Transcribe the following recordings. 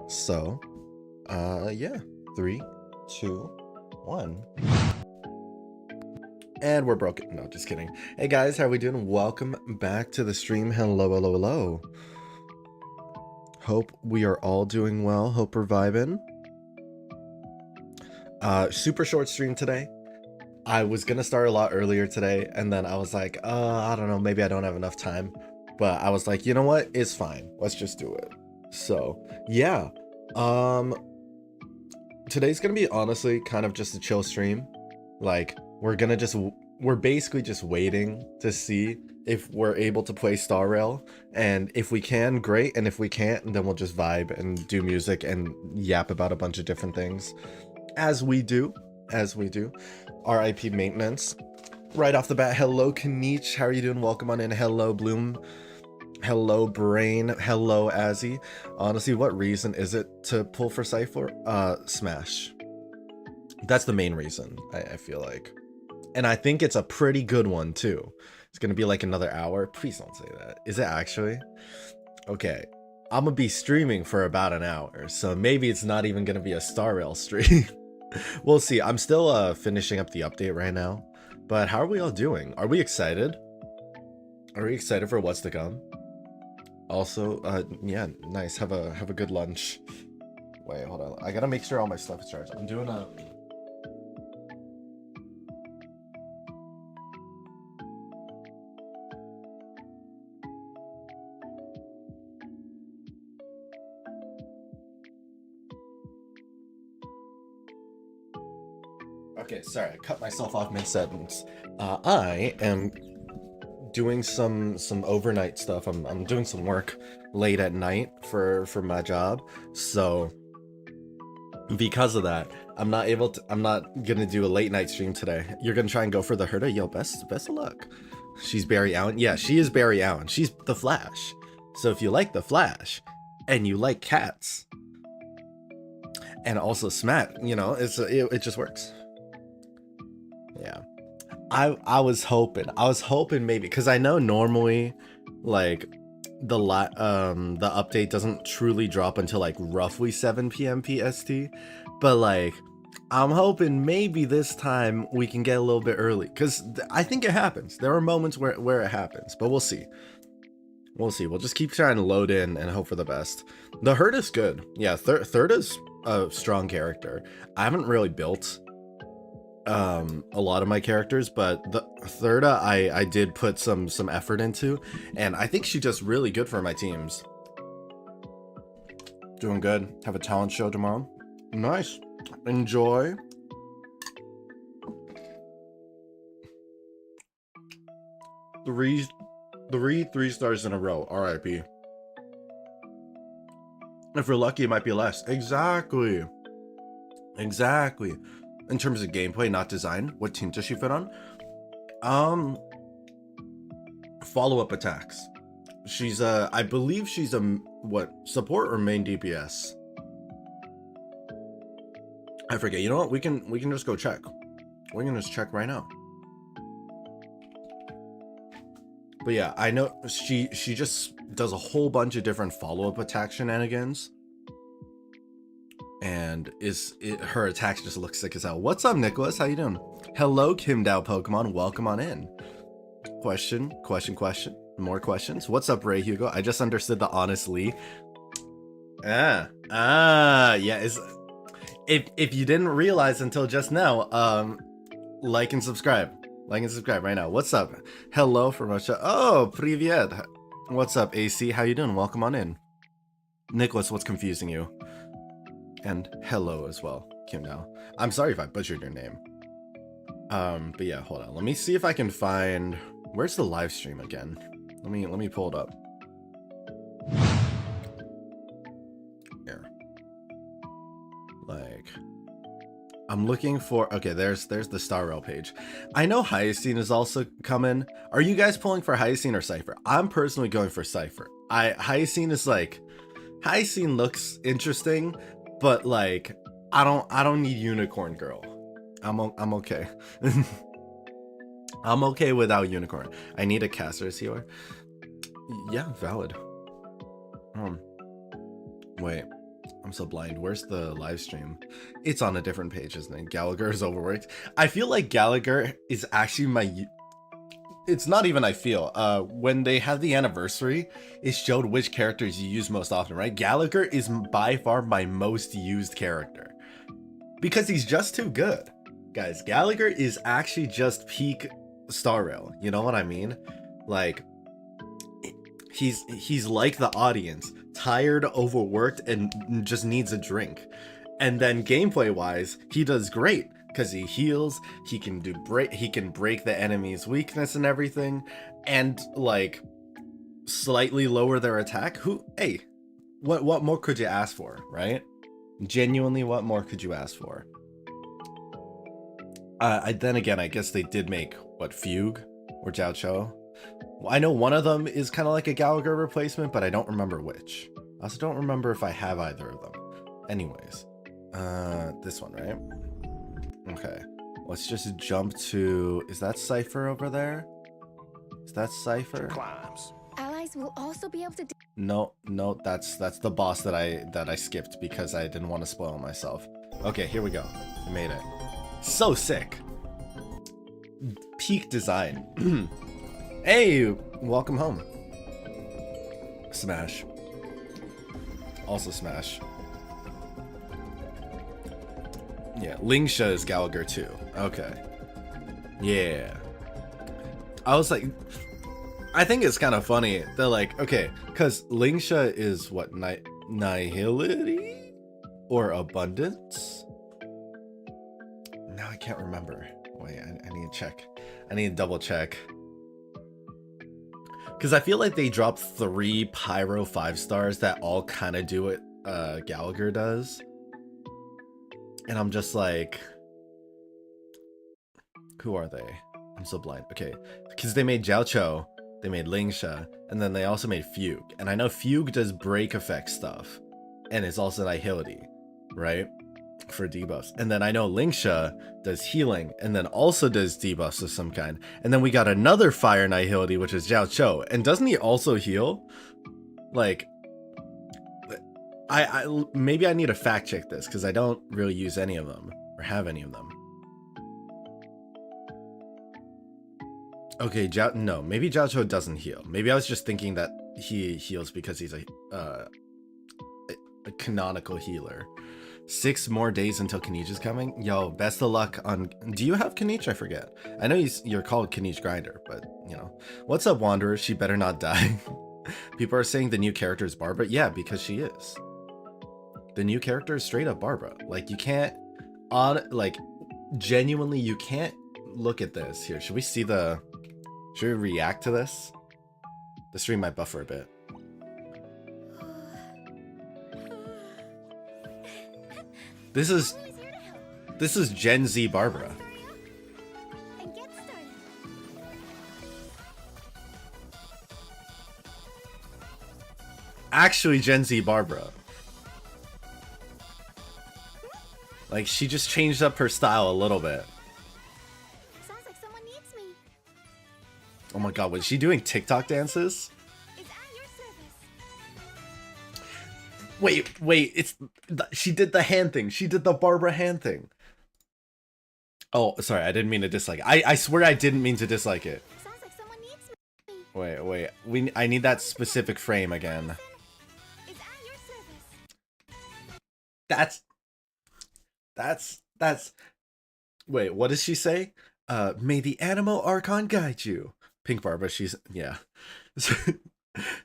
So, yeah, 3, 2, 1. And we're broken. No, just kidding. Hey guys, how are we doing? Welcome back to the stream. Hello, hello, hello. Hope we are all doing well. Hope we're vibing. Super short stream today. I was gonna start a lot earlier today, and then I was like, I don't know, maybe I don't have enough time. But I was like, you know what? It's fine. Let's just do it. So, yeah. Today's gonna be honestly kind of just a chill stream. Like, we're basically just waiting to see if we're able to play Star Rail, and if we can, great, and if we can't, then we'll just vibe and do music and yap about a bunch of different things, as we do. RIP maintenance. Right off the bat, hello Kanich, how are you doing? Welcome on in. Hello Bloom, hello Brain, hello Azzy. Honestly, what reason is it to pull for Cipher? Smash. That's the main reason, I feel like. And I think it's a pretty good one too. It's gonna be like another hour. Please don't say that. Is it actually? Okay. I'm gonna be streaming for about an hour, so maybe it's not even gonna be a Star Rail stream. We'll see. I'm still finishing up the update right now. But how are we all doing? Are we excited? Are we excited for what's to come? Also, yeah, nice. Have a good lunch. Wait, hold on. I gotta make sure all my stuff is charged. I'm doing a... Okay, sorry, I cut myself off mid-sentence. I am doing some overnight stuff. I'm doing some work late at night for my job. So because of that, I'm not gonna do a late night stream today. You're gonna try and go for the Herda? Yo, best of luck. She's Barry Allen. Yeah, she is Barry Allen. She's the Flash. So if you like the Flash and you like cats and also Smack, you know, it just works. Yeah, I was hoping maybe, because I know normally like the update doesn't truly drop until like roughly 7 p.m. PST, but like I'm hoping maybe this time we can get a little bit early, because I think it happens. There are moments where it happens, but we'll see. We'll just keep trying to load in and hope for the best. The Herd is good. Yeah, Third is a strong character. I haven't really built a lot of my characters, but the Thirda I did put some effort into, and I think she's just really good for my teams. Doing good. Have a talent show tomorrow. Nice. Enjoy. Three stars in a row. RIP. If we're lucky, it might be less. Exactly. In terms of gameplay, not design. What team does she fit on? Follow-up attacks. She's I believe she's a what, support or main DPS? I forget. You know what? We can just go check. We can just check right now. But yeah, I know she just does a whole bunch of different follow-up attack shenanigans. And her attacks just look sick as hell. What's up, Nicholas? How you doing? Hello, Kim Dow Pokemon. Welcome on in. Question. More questions. What's up, Ray Hugo? I just understood the HonestLee. Yeah. If you didn't realize until just now, like and subscribe. Like and subscribe right now. What's up? Hello from Russia. Oh, привет. What's up, AC? How you doing? Welcome on in. Nicholas, what's confusing you? And hello as well, Kim Dow. I'm sorry if I butchered your name. But yeah, hold on. Let me see if I can find... Where's the live stream again? Let me pull it up. Here. Like, I'm looking for... Okay, there's the Star Rail page. I know Hyacine is also coming. Are you guys pulling for Hyacine or Cipher? I'm personally going for Cipher. Hyacine is like... Hyacine looks interesting, but like I don't need Unicorn Girl. I'm okay. I'm okay without Unicorn. I need a caster healer. Yeah, valid. Wait. I'm so blind. Where's the live stream? It's on a different page, isn't it? Gallagher is overworked. I feel like Gallagher is actually my... It's not even I feel. When they had the anniversary, it showed which characters you use most often, right? Gallagher is by far my most used character. Because he's just too good. Guys, Gallagher is actually just peak Star Rail. You know what I mean? Like... He's like the audience, tired, overworked, and just needs a drink. And then gameplay wise, he does great because he heals. He can break the enemy's weakness and everything, and like slightly lower their attack. Hey, what more could you ask for, right? Genuinely, what more could you ask for? Then again, I guess they did make what, Fugue or Jiao Cho. I know one of them is kind of like a Gallagher replacement, but I don't remember which. I also don't remember if I have either of them. Anyways, this one, right? Okay, let's just jump to... Is that Cipher over there? Is that Cipher? Climbs. Allies will also be able to... No, that's the boss that I skipped because I didn't want to spoil myself. Okay, here we go. I made it. So sick. Peak design. Hey, welcome home. Smash. Also smash. Yeah, Lingsha is Gallagher too. Okay. Yeah. I was like, I think it's kind of funny. They're like, okay, because Lingsha is what, nihility or abundance? Now I can't remember. Wait, I need to check. I need to double check. Because I feel like they dropped 3 Pyro 5-stars that all kind of do what Gallagher does. And I'm just like, who are they? I'm so blind. Okay, because they made Jiao Cho, they made Lingsha, and then they also made Fugue. And I know Fugue does break effect stuff, and it's also Nihility, right? For debuffs. And then I know Lingsha does healing and then also does debuffs of some kind. And then we got another fire nihility, which is Jiao Cho. And doesn't he also heal? Like, I maybe I need to fact check this because I don't really use any of them or have any of them. Okay, no, maybe Jiao Cho doesn't heal. Maybe I was just thinking that he heals because he's a canonical healer. 6 more days until Kanich is coming. Yo, best of luck on... Do you have Kanich? I forget. I know you're called Kanich Grinder, but, you know. What's up, Wanderer? She better not die. People are saying the new character is Barbara. Yeah, because she is. The new character is straight up Barbara. Like, you can't... genuinely, you can't look at this. Here, should we see the... Should we react to this? The stream might buffer a bit. This is Gen Z Barbara. Actually Gen Z Barbara. Like, she just changed up her style a little bit. Sounds like someone needs me. Oh my god, was she doing TikTok dances? Wait, she did the hand thing. She did the Barbara hand thing. Oh, sorry, I didn't mean to dislike it. I swear I didn't mean to dislike it. Sounds like someone needs me. Wait. I need that specific frame again. That's wait, what does she say? May the Animo Archon guide you. Pink Barbara, yeah.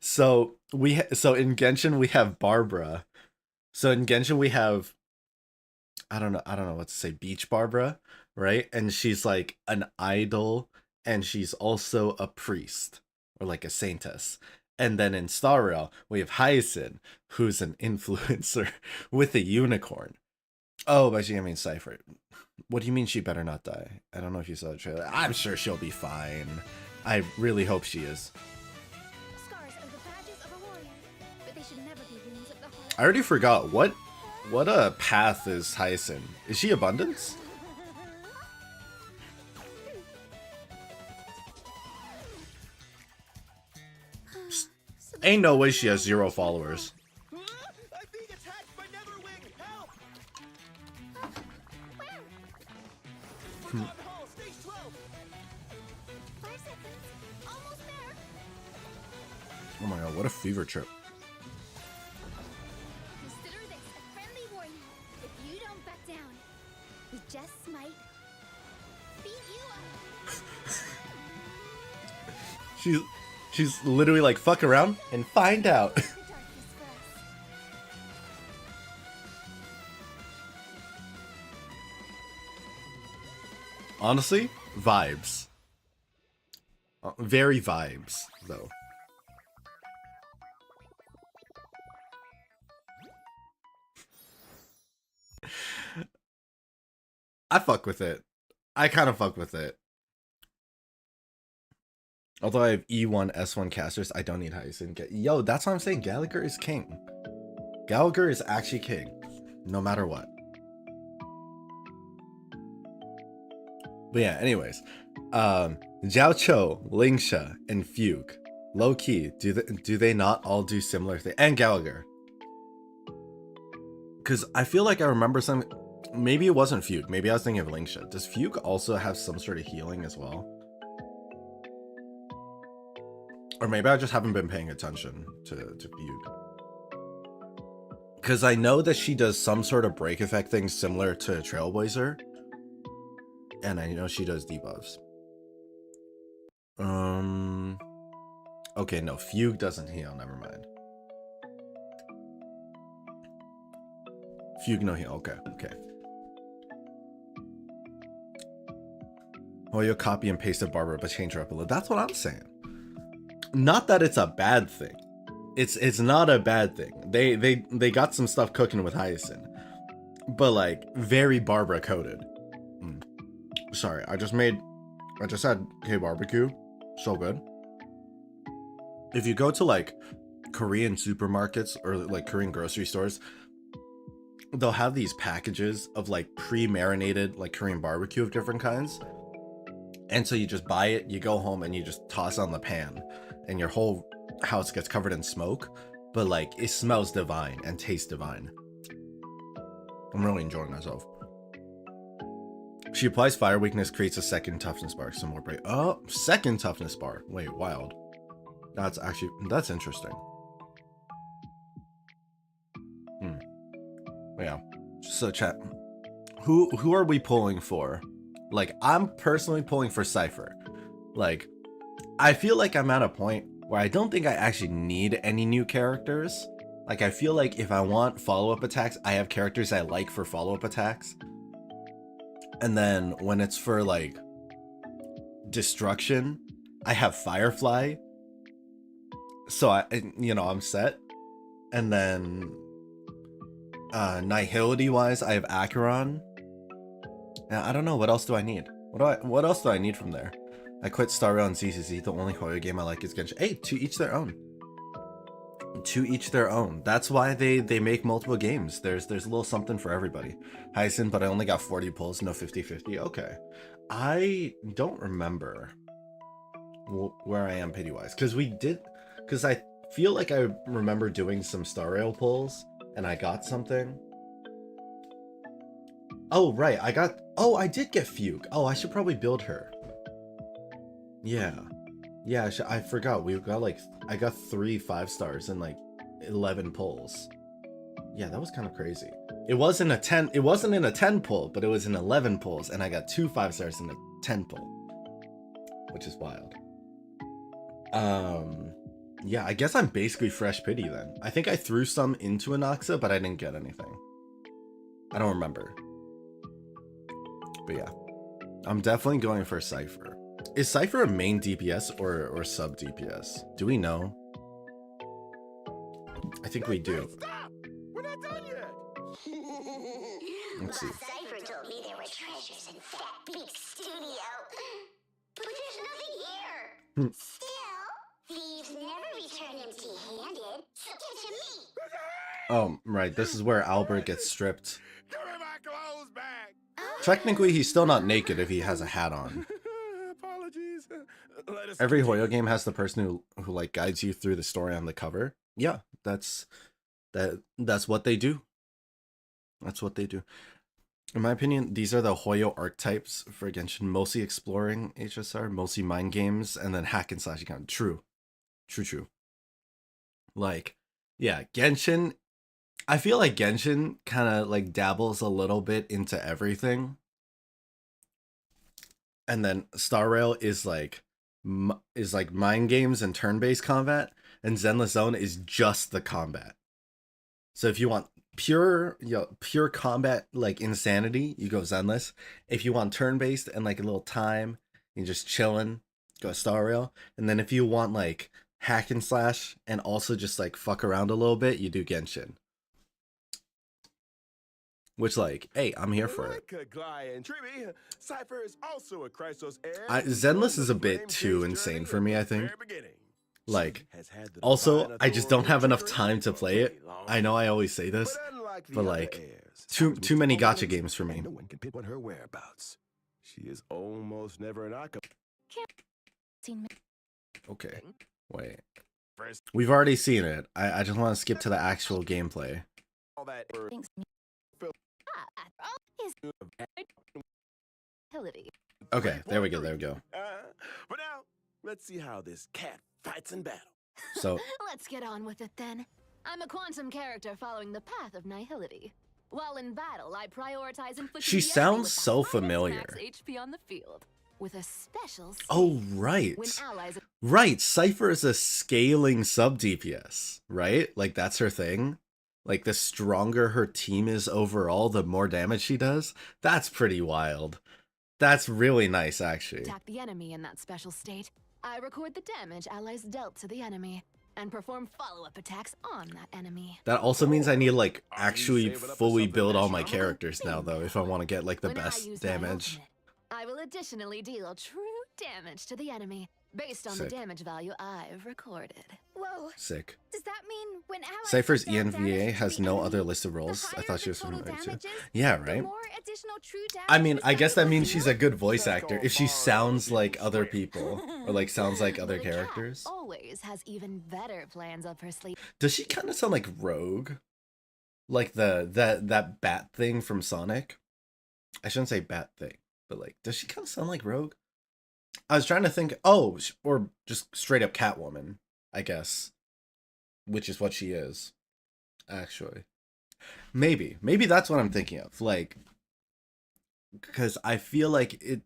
So in Genshin we have Barbara. So in Genshin we have I don't know what to say, Beach Barbara, right? And she's like an idol and she's also a priest or like a saintess. And then in Star Rail we have Hyacinth, who's an influencer with a unicorn. Oh, by she I mean Cipher. What do you mean she better not die? I don't know if you saw the trailer. I'm sure she'll be fine. I really hope she is. I already forgot what path is Hyacinth? Is she Abundance? Ain't no way she has 0 followers. 5 seconds. Almost there. Oh my god, what a fever trip. Consider this a friendly warning. If you don't back down, we just might beat you up. She's literally like, fuck around and find out. The darkness for us. Honestly, vibes. Very vibes, though. I fuck with it. I kind of fuck with it. Although I have E1, S1 casters, I don't need Hyacinth. Yo, that's what I'm saying. Gallagher is king. Gallagher is actually king, no matter what. But yeah, anyways. Jiao Cho, Lingsha, and Fugue. Low key, do they not all do similar things? And Gallagher. Because I feel like I remember some. Maybe it wasn't Fugue. Maybe I was thinking of Lingsha. Does Fugue also have some sort of healing as well? Or maybe I just haven't been paying attention to Fugue. Because I know that she does some sort of break effect thing similar to Trailblazer. And I know she does debuffs. Okay, no, Fugue doesn't heal, never mind. Fugue no heal, okay. Oh, you'll copy and pasted Barbara, but change her up a little. That's what I'm saying. Not that it's a bad thing. It's not a bad thing. They got some stuff cooking with Hyacinth. But like, very Barbara coded. Sorry, I just had K-barbecue. So good. If you go to like Korean supermarkets or like Korean grocery stores, they'll have these packages of like pre-marinated like Korean barbecue of different kinds. And so you just buy it, you go home and you just toss it on the pan and your whole house gets covered in smoke, but like it smells divine and tastes divine. I'm really enjoying myself. She applies fire weakness, creates a second toughness bar, some more break. Oh, second toughness bar. Wait, wild. That's interesting. Yeah. So chat, who are we pulling for? Like, I'm personally pulling for Cipher. Like, I feel like I'm at a point where I don't think I actually need any new characters. Like, I feel like if I want follow-up attacks, I have characters I like for follow-up attacks. And then when it's for like destruction, I have Firefly. So I'm set. And then Nihility wise, I have Acheron. Now, I don't know, what else do I need? What else do I need from there? I quit Star Rail and ZZZ. The only Hoyo game I like is Genshin. Hey, to each their own. To each their own. That's why they make multiple games. There's a little something for everybody. Hyacinth, but I only got 40 pulls, no 50-50. Okay. I don't remember where I am pity-wise. Because I feel like I remember doing some Star Rail pulls, and I got something. Oh, right. I did get Fugue. Oh, I should probably build her. Yeah. Yeah, I forgot. I got 3 5-stars and like 11 pulls. Yeah, that was kind of crazy. It wasn't in a 10 pull, but it was in 11 pulls, and I got 2 5-stars and a 10 pull, which is wild. Yeah, I guess I'm basically fresh pity then. I think I threw some into Anaxa, but I didn't get anything. I don't remember. But yeah, I'm definitely going for Cipher. Is Cipher a main DPS or sub DPS? Do we know? I think we do. Stop! We're not done yet. Let's see. Cipher told me there were treasures in that big studio, but there's nothing here. Still, thieves never return empty-handed. So get to me. Oh, right. This is where Albert gets stripped. Give me my clothes back. Technically, he's still not naked if he has a hat on. Apologies. Let us Every continue. Hoyo game has the person who like guides you through the story on the cover. Yeah, that's what they do. That's what they do. In my opinion, these are the Hoyo archetypes for Genshin. Mostly exploring HSR, mostly mind games, and then hack and slash account. True. True. Like, yeah, Genshin. I feel like Genshin kind of like dabbles a little bit into everything. And then Star Rail is like mind games and turn-based combat, and Zenless Zone is just the combat. So if you want pure combat like insanity, you go Zenless. If you want turn-based and like a little time and just chilling, go Star Rail. And then if you want like hack and slash and also just like fuck around a little bit, you do Genshin. Which, like, hey, I'm here for it. Cipher is also a Chrysos heir. Zenless is a bit too insane for me, I think. Like, also, I just don't have enough time to play it. I know I always say this, but like, too many gacha games for me. No one can pinpoint her whereabouts. She is almost never an Okay, wait. We've already seen it. I just want to skip to the actual gameplay. all that Okay, there we go. But now, let's see how this cat fights in battle. So, Let's get on with it then. I'm a quantum character following the path of nihility. While in battle, I prioritize inflicting she the enemy sounds with the so highest familiar. max HP on the field, with a special oh, save. right. When allies Right, Cipher is a scaling sub DPS, right? Like, that's her thing. Like, the stronger her team is overall, the more damage she does. That's pretty wild. That's really nice, actually. attack the enemy in that special state, I record the damage allies dealt to the enemy and perform follow-up attacks on that enemy. That also means I need to, like, Are you actually saving up for fully something build all my national? characters now, though, if I want to get, like, the When I best use my damage. ultimate, I will additionally deal true damage to the enemy based on Sick. the damage value I've recorded. Whoa, Sick. does that mean when allies Cypher's deal damage ENVA to has the no enemy, other list of the roles. I higher thought she the was from total too. damage is, Yeah, the right? more additional true I damage mean, I guess that means she's a responsible good voice actor if she sounds like other people or like sounds like other The cat characters. always has even better plans up her sleeve. Does she kind of sound like Rogue? Like that bat thing from Sonic? I shouldn't say bat thing, but like, does she kind of sound like Rogue? I was trying to think, oh, or just straight up Catwoman, I guess, which is what she is, actually. Maybe that's what I'm thinking of, like, because I feel like it,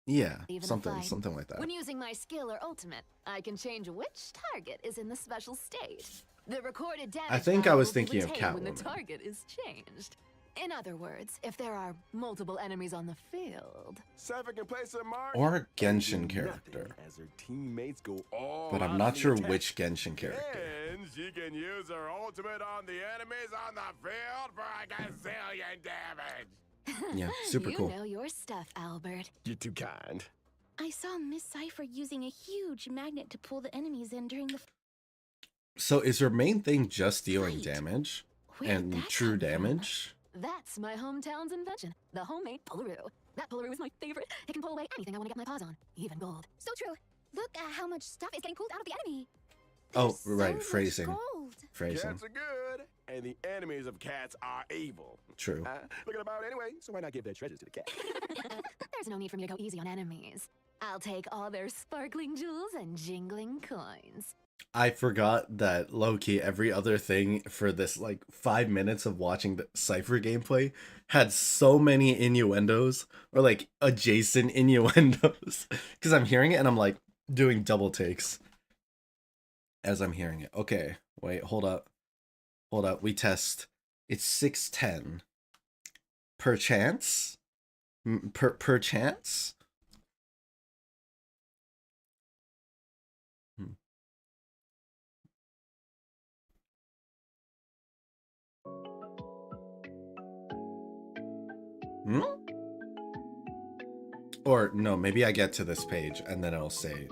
yeah, Even something fight. like that. When using my skill or ultimate, I can change which target is in the special state. The recorded damage I think I was value will be thinking of retained when the Catwoman. target is changed. In other words, if there are multiple enemies on the field. Cipher can place a mark Or a and Genshin do character, nothing as her teammates go all but I'm out not in the sure attack. which Genshin character. And she can use her ultimate on the enemies on the field for a gazillion damage. Yeah, super you cool. know your stuff, Albert. You're too kind. I saw Miss Cipher using a huge magnet to pull the enemies in during the So is her main thing just dealing Fight. damage Where'd and that true come from? damage? That's my hometown's invention, the homemade Pullaroo. That Pullaroo is my favorite. It can pull away anything I want to get my paws on, even gold. So true. Look at how much stuff is getting pulled out of the enemy. Oh, right, phrasing. Gold. Phrasing. Cats are good, and the enemies of cats are evil. True. Looking about anyway, so why not give their treasures to the cat? There's no need for me to go easy on enemies. I'll take all their sparkling jewels and jingling coins. I forgot that low-key every other thing for this like 5 minutes of watching the Cipher gameplay had so many innuendos or like adjacent innuendos because I'm hearing it and I'm like doing double takes as I'm hearing it. Okay, wait, hold up. We test. It's 6:10. Perchance? Perchance? Hmm? Or no, maybe I get to this page and then it'll say,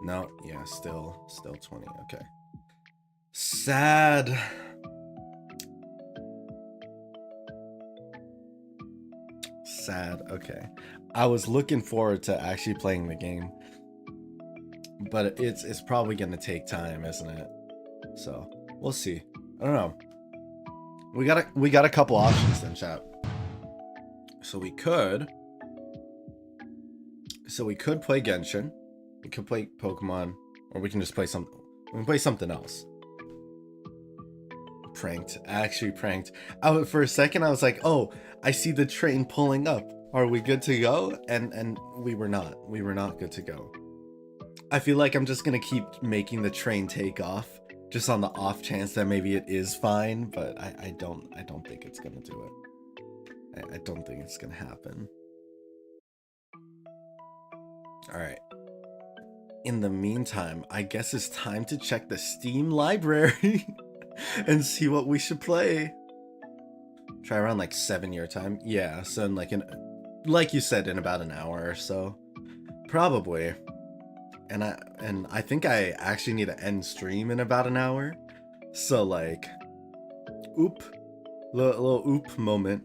no, yeah, still 20. Okay. Sad. Sad. Okay. I was looking forward to actually playing the game, but it's probably gonna take time, isn't it? So we'll see. I don't know. We got a couple options then, chat. So we could play Genshin. We could play Pokemon, or we can just play something. We can play something else. Pranked. Actually pranked. For a second, I was like, oh, I see the train pulling up. Are we good to go? And we were not. We were not good to go. I feel like I'm just gonna keep making the train take off, just on the off chance that maybe it is fine, but I don't think it's gonna do it. I don't think it's gonna happen. Alright. In the meantime, I guess it's time to check the Steam library and see what we should play. Try around like 7 your time. Yeah, so in like you said, in about an hour or so. Probably. And I think I actually need to end stream in about an hour. So like, oop. Little oop moment.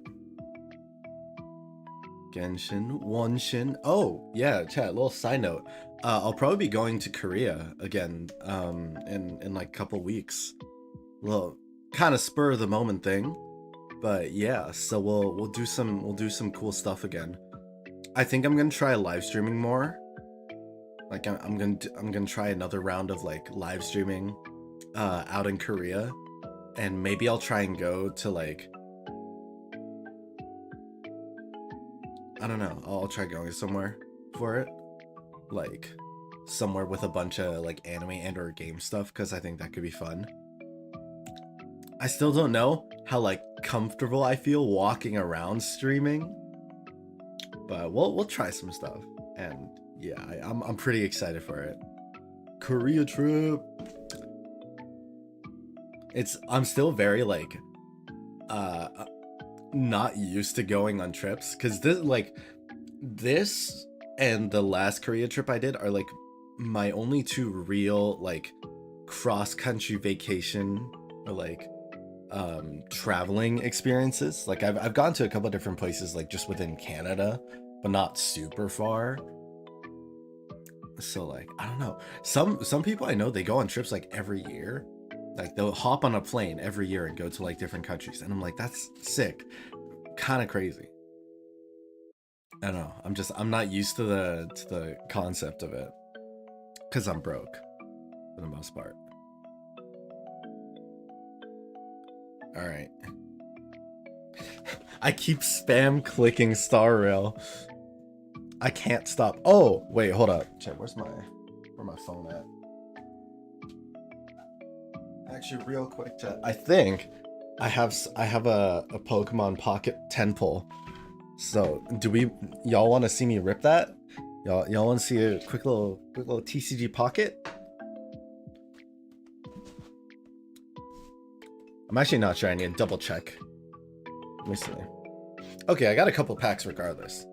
Genshin, Wonshin. Oh, yeah, chat, little side note. I'll probably be going to Korea again, in like a couple weeks. Little kind of spur of the moment thing. But yeah, so we'll do some cool stuff again. I think I'm gonna try live streaming more. Like I'm gonna try another round of like live streaming out in Korea, and maybe I'll try and go to like, I don't know, I'll try going somewhere for it, like somewhere with a bunch of like anime and or game stuff, because I think that could be fun. I still don't know how like comfortable I feel walking around streaming, but we'll try some stuff. And yeah, I'm pretty excited for it. Korea trip. I'm still very like not used to going on trips, because this and the last Korea trip I did are like my only two real like cross country vacation or like traveling experiences. Like I've gone to a couple of different places like just within Canada, but not super far. So like, I don't know, some people I know, they go on trips like every year. Like they'll hop on a plane every year and go to like different countries, and I'm like, that's sick, kind of crazy. I don't know, I'm not used to the concept of it, because I'm broke for the most part. All right. I keep spam clicking Star Rail. I can't stop. Oh, wait, hold up. Check, where's my phone at? Actually, real quick, chat. I think I have a Pokemon Pocket 10 pull. So, y'all want to see me rip that? Y'all want to see a quick little TCG Pocket? I'm actually not sure. I need to double check. Let me see. Okay, I got a couple packs regardless.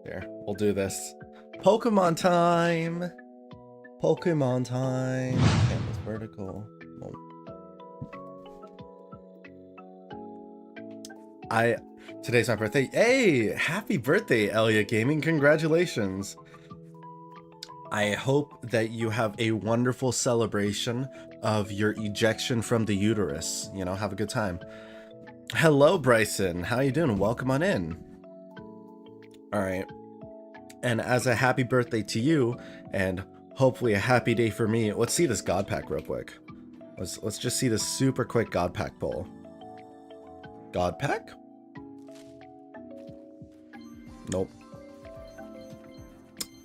Here, we'll do this. Pokemon time! Pokemon time! Canvas vertical. Today's my birthday. Hey! Happy birthday, Elliot Gaming. Congratulations. I hope that you have a wonderful celebration of your ejection from the uterus. You know, have a good time. Hello, Bryson. How you doing? Welcome on in. All right. And as a happy birthday to you, and hopefully a happy day for me, let's see this God Pack real quick. Let's just see this super quick God Pack pull. God Pack? Nope.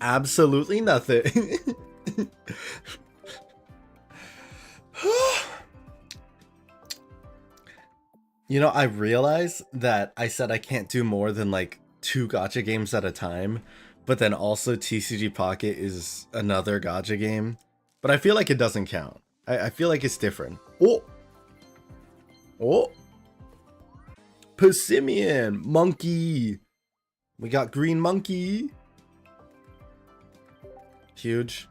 Absolutely nothing. You know, I realize that I said I can't do more than like 2 gacha games at a time, but then also TCG Pocket is another gacha game, but I feel like it doesn't count. I feel like it's different. Oh, Persimmon monkey. We got green monkey. Huge.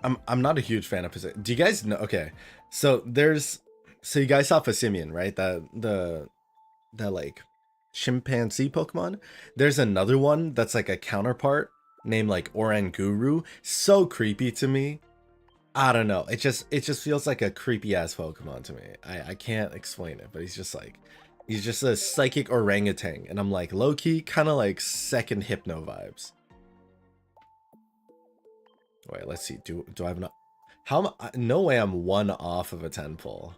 I'm not a huge fan of Persimmon. Do you guys know? Okay, so you guys saw Persimmon, right? That like chimpanzee Pokemon. There's another one that's like a counterpart named like Oranguru. So creepy to me. I don't know. It just feels like a creepy ass Pokemon to me. I can't explain it, but he's He's just a psychic orangutan, and I'm like, low-key, kind of like second Hypno vibes. Wait, let's see. Do I have enough? How am I? No way I'm 1 off of a 10 pull.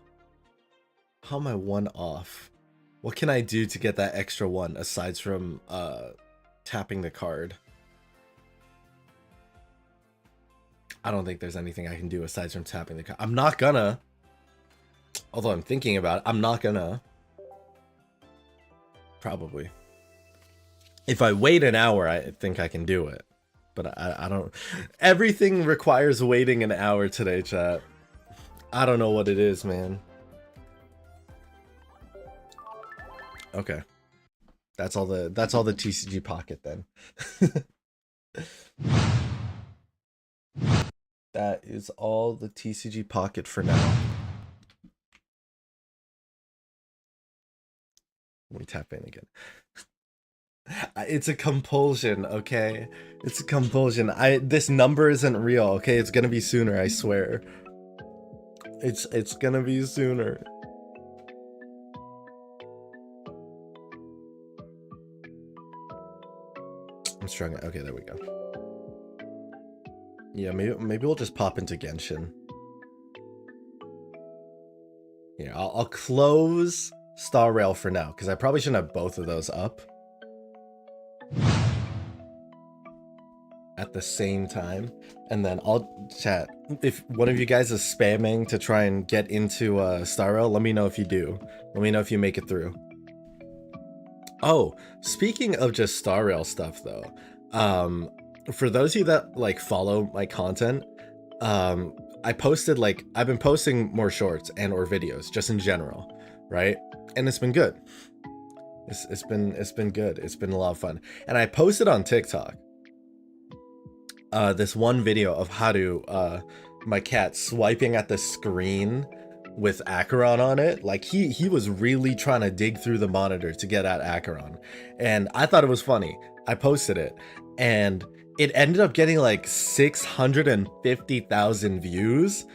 How am I 1 off? What can I do to get that extra 1 aside from tapping the card? I don't think there's anything I can do aside from tapping the card. I'm not gonna. Although I'm thinking about it, I'm not gonna. Probably. If I wait an hour, I think I can do it. But I don't... Everything requires waiting an hour today, chat. I don't know what it is, man. Okay. That's all the TCG pocket then. That is all the TCG pocket for now. Let me tap in again. It's a compulsion, okay? It's a compulsion. This number isn't real, okay? It's gonna be sooner, I swear. It's gonna be sooner. I'm struggling. Okay, there we go. Yeah, maybe we'll just pop into Genshin. Yeah, I'll close Star Rail for now, because I probably shouldn't have both of those up at the same time. And then I'll chat. If one of you guys is spamming to try and get into Star Rail, let me know if you do. Let me know if you make it through. Oh, speaking of just Star Rail stuff though, for those of you that like follow my content, I posted like, I've been posting more shorts and or videos just in general, right? And it's been good. It's been good. It's been a lot of fun. And I posted on TikTok this one video of how to my cat swiping at the screen with Acheron on it. Like he was really trying to dig through the monitor to get at Acheron, and I thought it was funny. I posted it and it ended up getting like 650,000 views,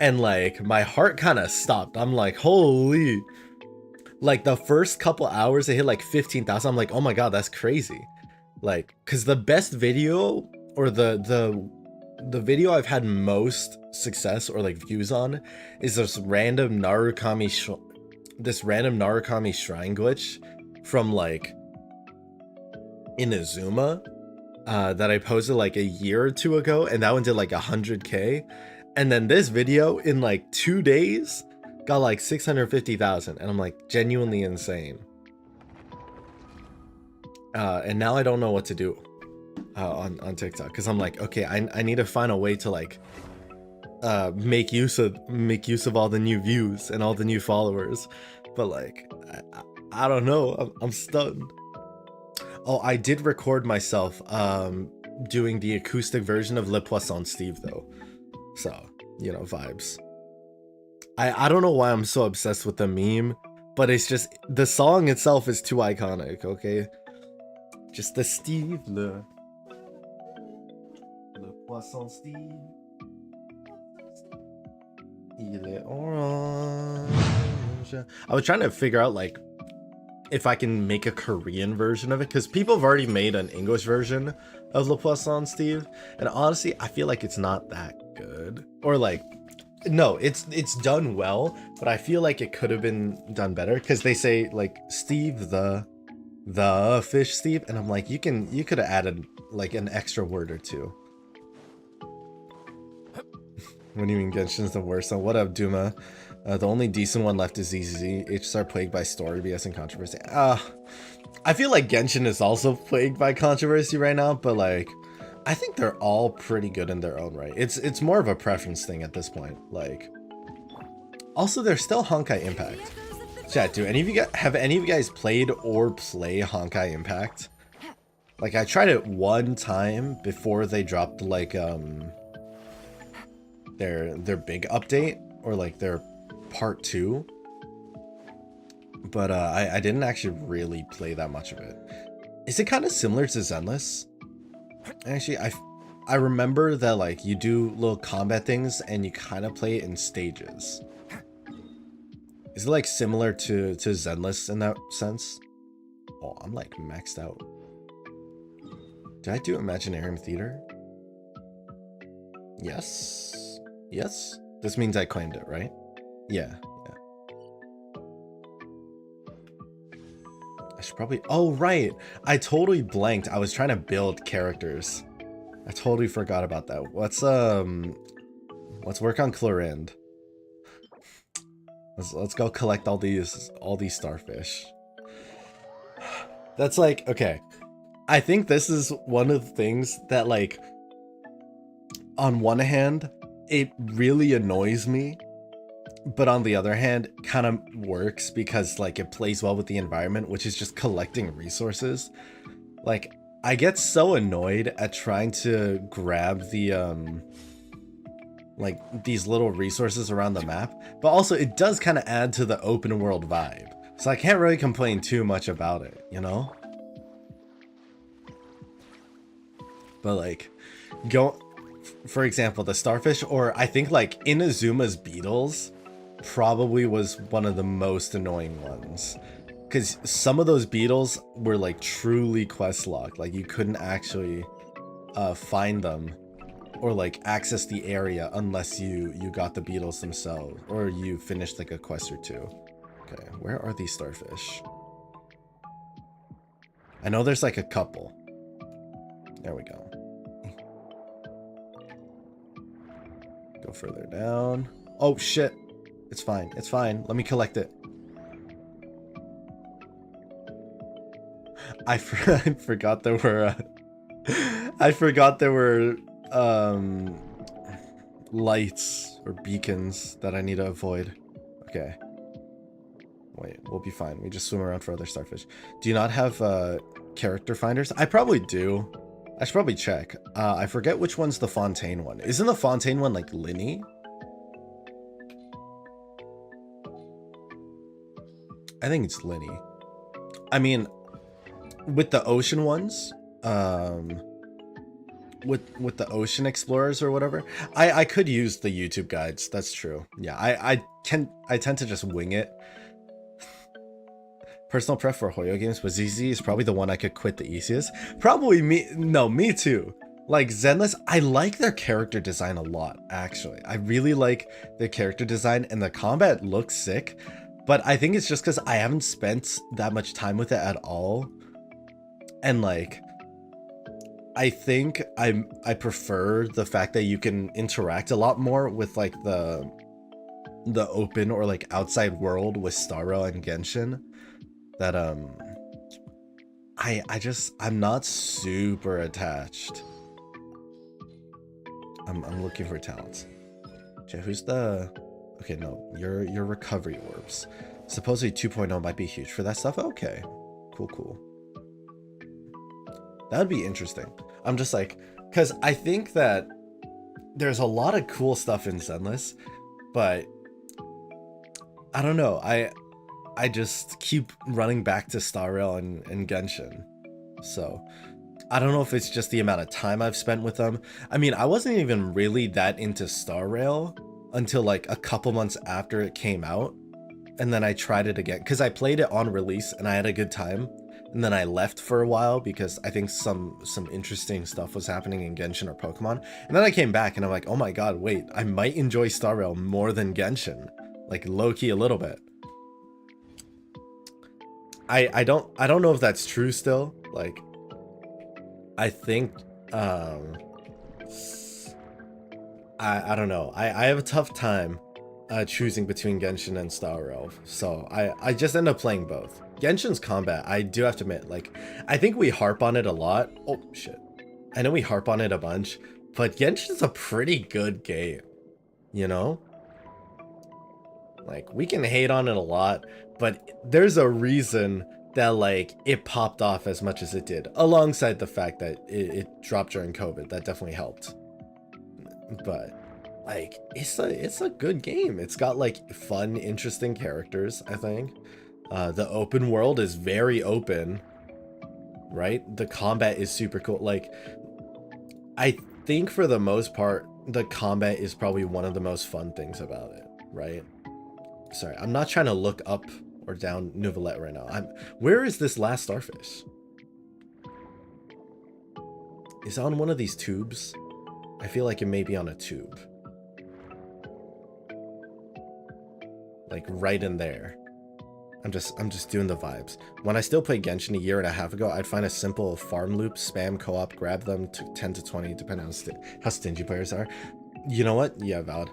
and like my heart kind of stopped. I'm like, holy. Like the first couple hours it hit like 15,000. I'm like, oh my god, that's crazy. Like, because the best video, or the video I've had most success or like views on, is this random Narukami shrine glitch from like Inazuma that I posted like a year or two ago, and that one did like 100k. And then this video in like 2 days got like 650,000, and I'm like, genuinely insane. And now I don't know what to do on TikTok, because I'm like, okay, I need to find a way to like make use of all the new views and all the new followers, but like I don't know. I'm stunned. Oh, I did record myself doing the acoustic version of Le Poisson Steve though, so you know, vibes. I don't know why I'm so obsessed with the meme, but it's just the song itself is too iconic. Okay, just the Steve, le Poisson Steve, il est orange. I was trying to figure out like if I can make a Korean version of it, because people have already made an English version of Le Poisson Steve, and honestly I feel like it's not that good. Or like, no, it's done well, but I feel like it could have been done better, because they say like Steve the fish Steve, and I'm like, you could have added like an extra word or two. What do you mean Genshin's the worst one? What up, Duma? The only decent one left is ZZ. HSR plagued by story BS and controversy. I feel like Genshin is also plagued by controversy right now, but like, I think they're all pretty good in their own right. It's more of a preference thing at this point. Like, also there's still Honkai Impact. Chat, do any of you guys have any of you guys played or play Honkai Impact? Like, I tried it one time before they dropped like their big update, or like their part 2, but I didn't actually really play that much of it. Is it kind of similar to Zenless? Actually, I remember that like you do little combat things and you kind of play it in stages. Is it like similar to Zenless in that sense? Oh, I'm like maxed out. Did I do Imaginarium Theater? Yes. Yes? This means I claimed it, right? Yeah. I should probably... Oh, right. I totally blanked. I was trying to build characters. I totally forgot about that. Let's work on Chlorinde. Let's go collect all these starfish. That's like, okay. I think this is one of the things that, like, on one hand, it really annoys me, but on the other hand, kind of works because, like, it plays well with the environment, which is just collecting resources. Like, I get so annoyed at trying to grab the, like, these little resources around the map, but also it does kind of add to the open world vibe. So I can't really complain too much about it, you know? But, like, for example, the starfish, or I think, like, Inazuma's beetles probably was one of the most annoying ones. Because some of those beetles were, like, truly quest locked. Like, you couldn't actually find them or, like, access the area unless you got the beetles themselves or you finished, like, a quest or two. Okay, where are these starfish? I know there's, like, a couple. There we go. Go further down. Oh, shit. It's fine. It's fine. Let me collect it. I forgot there were... I forgot there were lights or beacons that I need to avoid. Okay. Wait, we'll be fine. We just swim around for other starfish. Do you not have character finders? I probably do. I should probably check. I forget which one's the Fontaine one. Isn't the Fontaine one like Linny? I think it's Linny. I mean, with the ocean ones, with the ocean explorers or whatever, I could use the YouTube guides. That's true. Yeah, I tend to just wing it. Personal pref for Hoyo games, but ZZ is probably the one I could quit the easiest. Probably me. No, me too. Like Zenless, I like their character design a lot, actually. I really like their character design and the combat looks sick, but I think it's just because I haven't spent that much time with it at all. And like, I think I prefer the fact that you can interact a lot more with like the open or like outside world with Star Rail and Genshin. That I'm not super attached. I'm looking for talents. Okay, who's the... Okay, no, your recovery orbs. Supposedly 2.0 might be huge for that stuff. Okay, cool. That would be interesting. I'm just like, because I think that there's a lot of cool stuff in Zenless, but I don't know. I just keep running back to Star Rail and Genshin. So I don't know if it's just the amount of time I've spent with them. I mean, I wasn't even really that into Star Rail until like a couple months after it came out. And then I tried it again because I played it on release and I had a good time. And then I left for a while because I think some interesting stuff was happening in Genshin or Pokemon. And then I came back and I'm like, oh my god, wait, I might enjoy Star Rail more than Genshin. Like low-key a little bit. I don't know if that's true still. Like, I think I don't know. I have a tough time choosing between Genshin and Star Rail, so I just end up playing both. Genshin's combat, I do have to admit, like, I think we harp on it a lot. Oh shit, I know we harp on it a bunch, but Genshin's a pretty good game, you know? Like, we can hate on it a lot, but there's a reason that, like, it popped off as much as it did, alongside the fact that it dropped during COVID. That definitely helped. But, like, it's a good game. It's got, like, fun, interesting characters, I think. The open world is very open, right? The combat is super cool. Like, I think for the most part, the combat is probably one of the most fun things about it, right? sorry, I'm not trying to look up or down Nouvellette right now. Where is this last starfish? Is it on one of these tubes? I feel like it may be on a tube. Like right in there. I'm just doing the vibes. When I still played Genshin a year and a half ago, I'd find a simple farm loop, spam co-op, grab them to 10 to 20, depending on how stingy players are. You know what? Yeah, valid.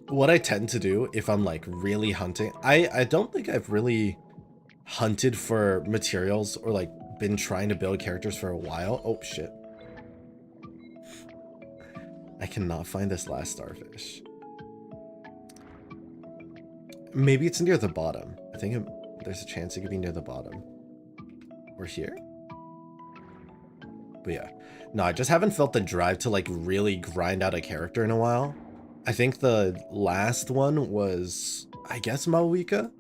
What I tend to do if I'm like really hunting, I don't think I've really hunted for materials or like been trying to build characters for a while. Oh shit. I cannot find this last starfish. Maybe it's near the bottom. I think there's a chance it could be near the bottom. Or here? But yeah. No, I just haven't felt the drive to like really grind out a character in a while. I think the last one was, I guess, Mawika?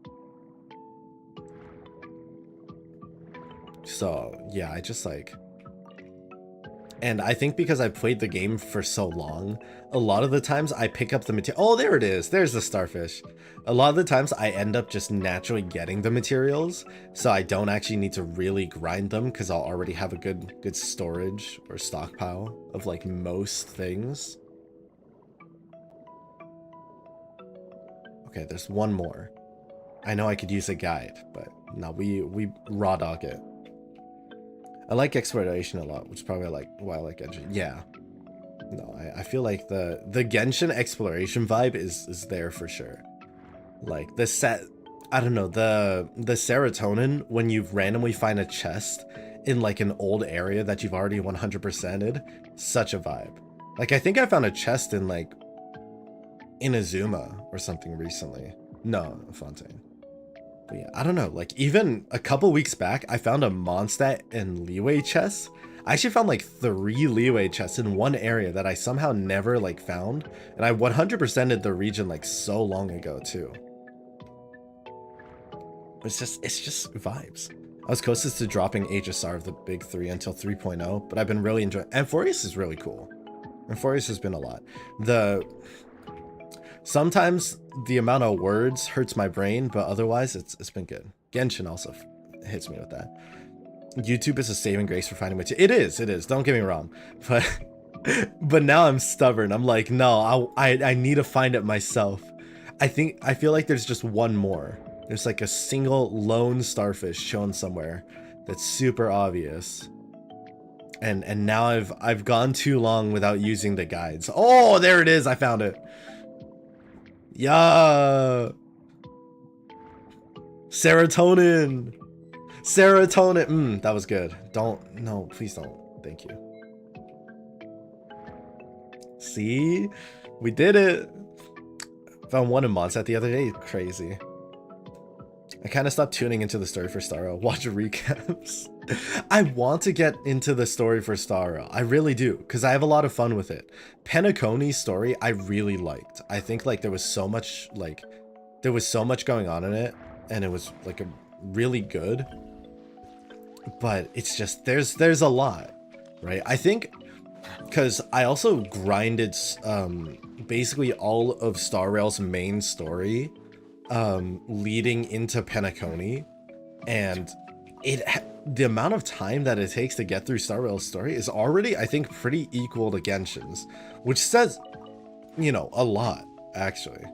So, yeah, I just like... And I think because I played the game for so long, a lot of the times I pick up the material. Oh, there it is. There's the starfish. A lot of the times I end up just naturally getting the materials, so I don't actually need to really grind them because I'll already have a good storage or stockpile of like most things. Okay, there's one more. I know I could use a guide, but no, we raw dog it. I like exploration a lot, which is probably like why I like Genshin. Yeah. No, I feel like the Genshin exploration vibe is there for sure. Like the set, I don't know, the serotonin when you randomly find a chest in like an old area that you've already 100%ed, such a vibe. Like I think I found a chest in like Inazuma or something recently. No, Fontaine. But yeah, I don't know, like even a couple weeks back, I found a Mondstadt and Leeway chest. I actually found like 3 Leeway chests in one area that I somehow never like found. And I 100%ed the region like so long ago too. It's just vibes. I was closest to dropping HSR of the big 3 until 3.0, but I've been really enjoying. Amphoreus is really cool. Amphoreus has been a lot. Sometimes the amount of words hurts my brain, but otherwise it's been good. Genshin also hits me with that. YouTube is a saving grace for finding material. It is. Don't get me wrong, but now I'm stubborn. I'm like, no, I need to find it myself. I feel like there's just one more. There's like a single lone starfish shown somewhere that's super obvious. And now I've gone too long without using the guides. Oh, there it is. I found it. Yeah. Serotonin. That was good. No, please don't. Thank you. See? We did it. Found one in Mondstadt the other day. Crazy. I kind of stopped tuning into the story for Starro. Watch recaps. I want to get into the story for Starro. I really do, because I have a lot of fun with it. Penacony's story I really liked. I think like there was so much going on in it, and it was like a really good. But it's just there's a lot, right? I think because I also grinded basically all of Star Rail's main story leading into Penacony, and the amount of time that it takes to get through Star Rail's story is already, I think, pretty equal to Genshin's, which says, you know, a lot actually,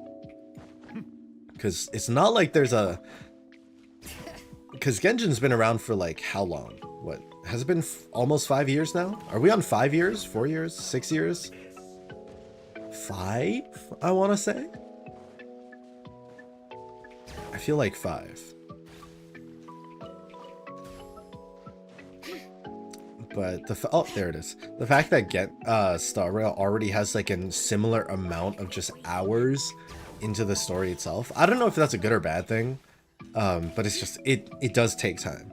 because it's not like there's a because Genshin's been around for like how long? What has it been? Almost 5 years now? Are we on 5 years? 4 years? 6 years? 5? I want to say. I feel like 5. But oh, there it is. The fact that Star Rail already has like a similar amount of just hours into the story itself. I don't know if that's a good or bad thing. But it's just it does take time.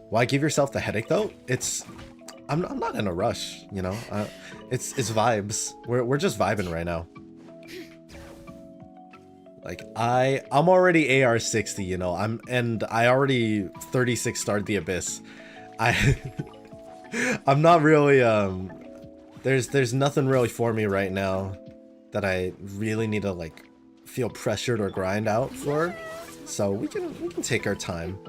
Why give yourself the headache though? I'm not in a rush, you know. It's vibes. We're just vibing right now. Like I'm already AR 60, you know. I already 36 starred the Abyss. I'm not really there's nothing really for me right now that I really need to like feel pressured or grind out for. So we can take our time.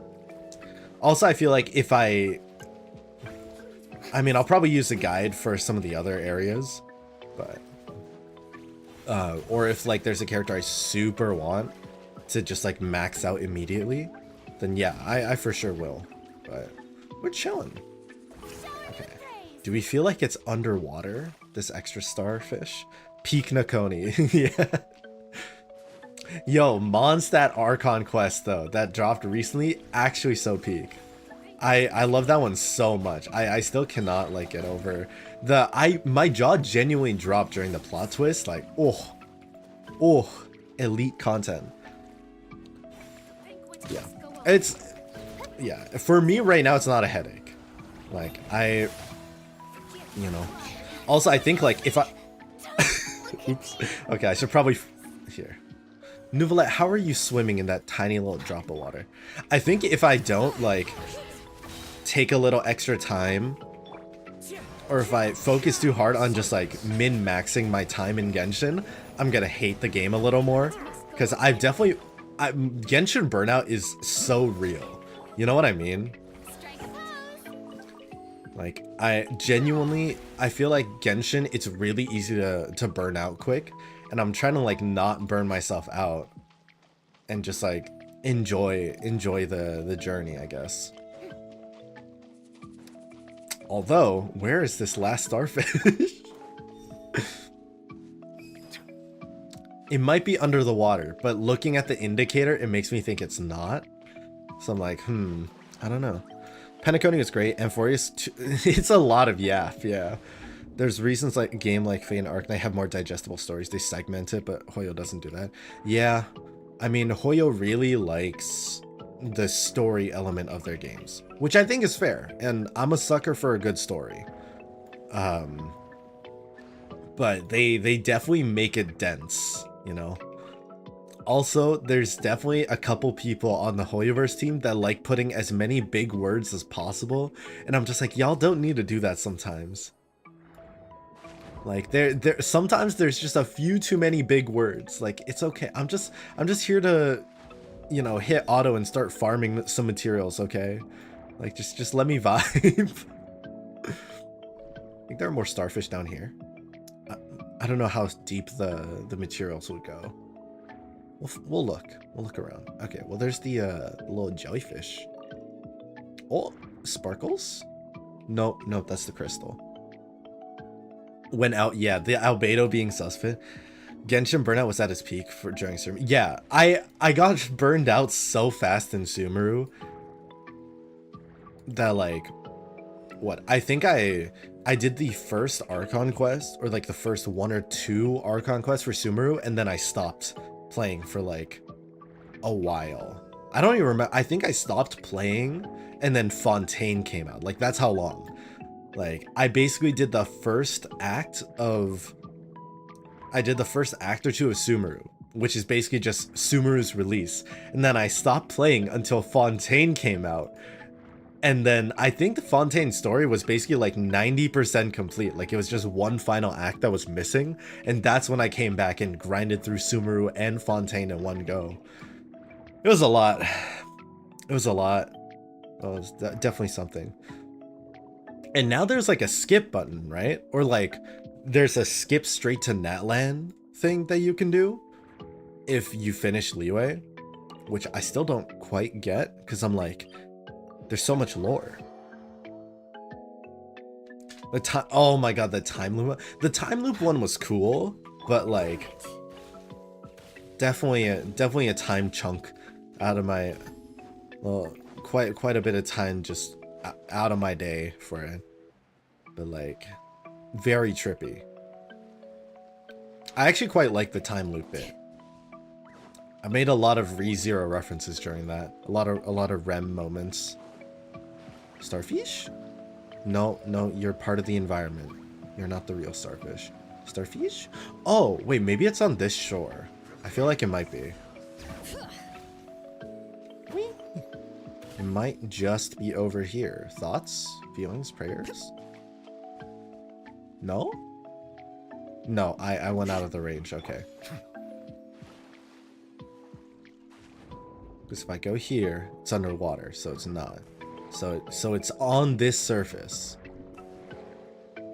Also, I feel like if I mean, I'll probably use a guide for some of the other areas, but or if like there's a character I super want to just like max out immediately, then yeah, I for sure will. But we're chilling. Okay. Do we feel like it's underwater, this extra starfish? Peak Nakoni. Yeah. Yo, Mondstadt Archon quest though, that dropped recently, actually so peak. I love that one so much. I still cannot like get over my jaw genuinely dropped during the plot twist. Like, oh, elite content. Yeah, for me right now it's not a headache. Like you know. Also, I think like if I oops. Okay, I should probably here. Nouvelette, how are you swimming in that tiny little drop of water? I think if I don't like take a little extra time, or if I focus too hard on just like min-maxing my time in Genshin, I'm gonna hate the game a little more. Because Genshin burnout is so real. You know what I mean? Like, I feel like Genshin, it's really easy to burn out quick. And I'm trying to like not burn myself out and just like enjoy the journey, I guess. Although, where is this last starfish? It might be under the water, but looking at the indicator, it makes me think it's not. So I'm like, I don't know. Penacony is great. Amphoreus, it's a lot of yaff, yeah. There's reasons like a game like Fate and Arknight have more digestible stories. They segment it, but Hoyo doesn't do that. Yeah, I mean, Hoyo really likes the story element of their games, which I think is fair, and I'm a sucker for a good story. But they definitely make it dense, you know. Also, there's definitely a couple people on the Hoyoverse team that like putting as many big words as possible, and I'm just like, y'all don't need to do that sometimes. Like sometimes there's just a few too many big words. Like, it's okay. I'm just here to, you know, hit auto and start farming some materials, okay? Like, just let me vibe. I think there are more starfish down here. I don't know how deep the materials would go. We'll look around. Okay, well there's the little jellyfish. Oh, sparkles? Nope, that's the crystal. Went out, yeah, the albedo being suspect. Genshin burnout was at its peak during Sumeru. Yeah, I got burned out so fast in Sumeru that like, what? I think I did the first Archon quest, or like the first 1 or 2 Archon quests for Sumeru, and then I stopped playing for like a while. I don't even remember. I think I stopped playing and then Fontaine came out. Like, that's how long. Like, I basically did the first act or 2 of Sumeru, which is basically just Sumeru's release. And then I stopped playing until Fontaine came out. And then I think the Fontaine story was basically like 90% complete. Like, it was just one final act that was missing. And that's when I came back and grinded through Sumeru and Fontaine in one go. It was a lot. It was definitely something. And now there's like a skip button, right? Or like there's a skip straight to Natlan thing that you can do if you finish Liyue, which I still don't quite get because I'm like, there's so much lore. Oh my god, the time loop. The time loop one was cool, but like definitely a time chunk out of my, well, quite a bit of time just out of my day for it. But like, very trippy. I actually quite like the time loop bit. I made a lot of ReZero references during that. A lot of REM moments. Starfish? No, you're part of the environment. You're not the real starfish. Starfish? Oh, wait, maybe it's on this shore. I feel like it might be. It might just be over here. Thoughts? Feelings? Prayers? No? No, I went out of the range. Okay. Because if I go here, it's underwater, so it's not. So it's on this surface.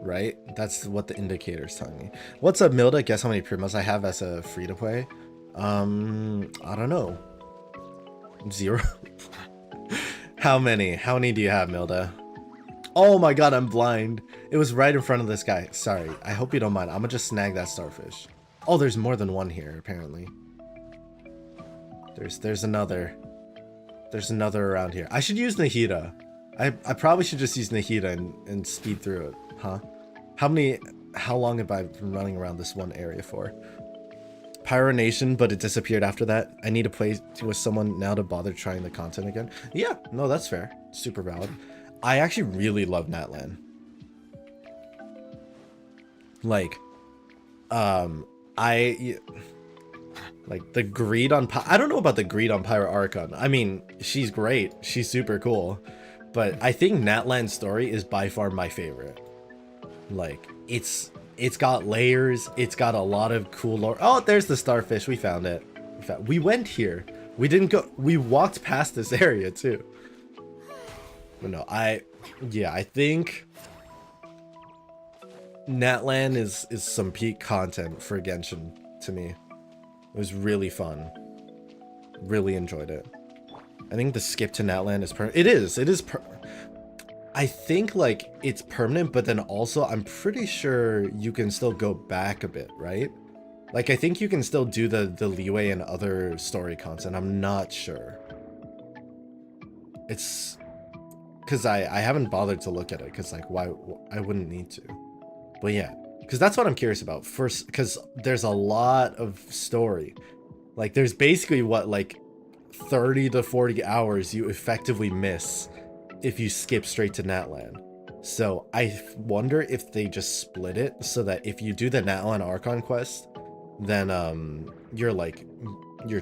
Right? That's what the indicator's telling me. What's up, Milda? Guess how many primos I have as a free-to-play? I don't know. 0? How many? How many do you have, Milda? Oh my god, I'm blind. It was right in front of this guy. Sorry. I hope you don't mind. I'm gonna just snag that starfish. Oh, there's more than one here, apparently. There's another. There's another around here. I should use Nahida. I probably should just use Nahida and speed through it, huh? How long have I been running around this one area for? Pyro Nation, but it disappeared after that. I need to play with someone now to bother trying the content again. Yeah, no, that's fair. Super valid. I actually really love Natlan. Like, like the greed on I don't know about the greed on Pyro Archon. I mean, she's great. She's super cool. But I think Natlan's story is by far my favorite. Like, it's got layers. It's got a lot of cool lore. Oh, there's the starfish. We found it. We went here. We didn't go. We walked past this area too. But no, I think Natlan is some peak content for Genshin to me. It was really fun. Really enjoyed it. I think the skip to Natlan is permanent. It is. I think like it's permanent, but then also I'm pretty sure you can still go back a bit, right? Like I think you can still do the leeway and other story content. I'm not sure. It's because I haven't bothered to look at it because like why I wouldn't need to. But yeah, because that's what I'm curious about. First, because there's a lot of story. Like there's basically what like 30 to 40 hours you effectively miss if you skip straight to Natlan. So I wonder if they just split it so that if you do the Natlan Archon quest, then your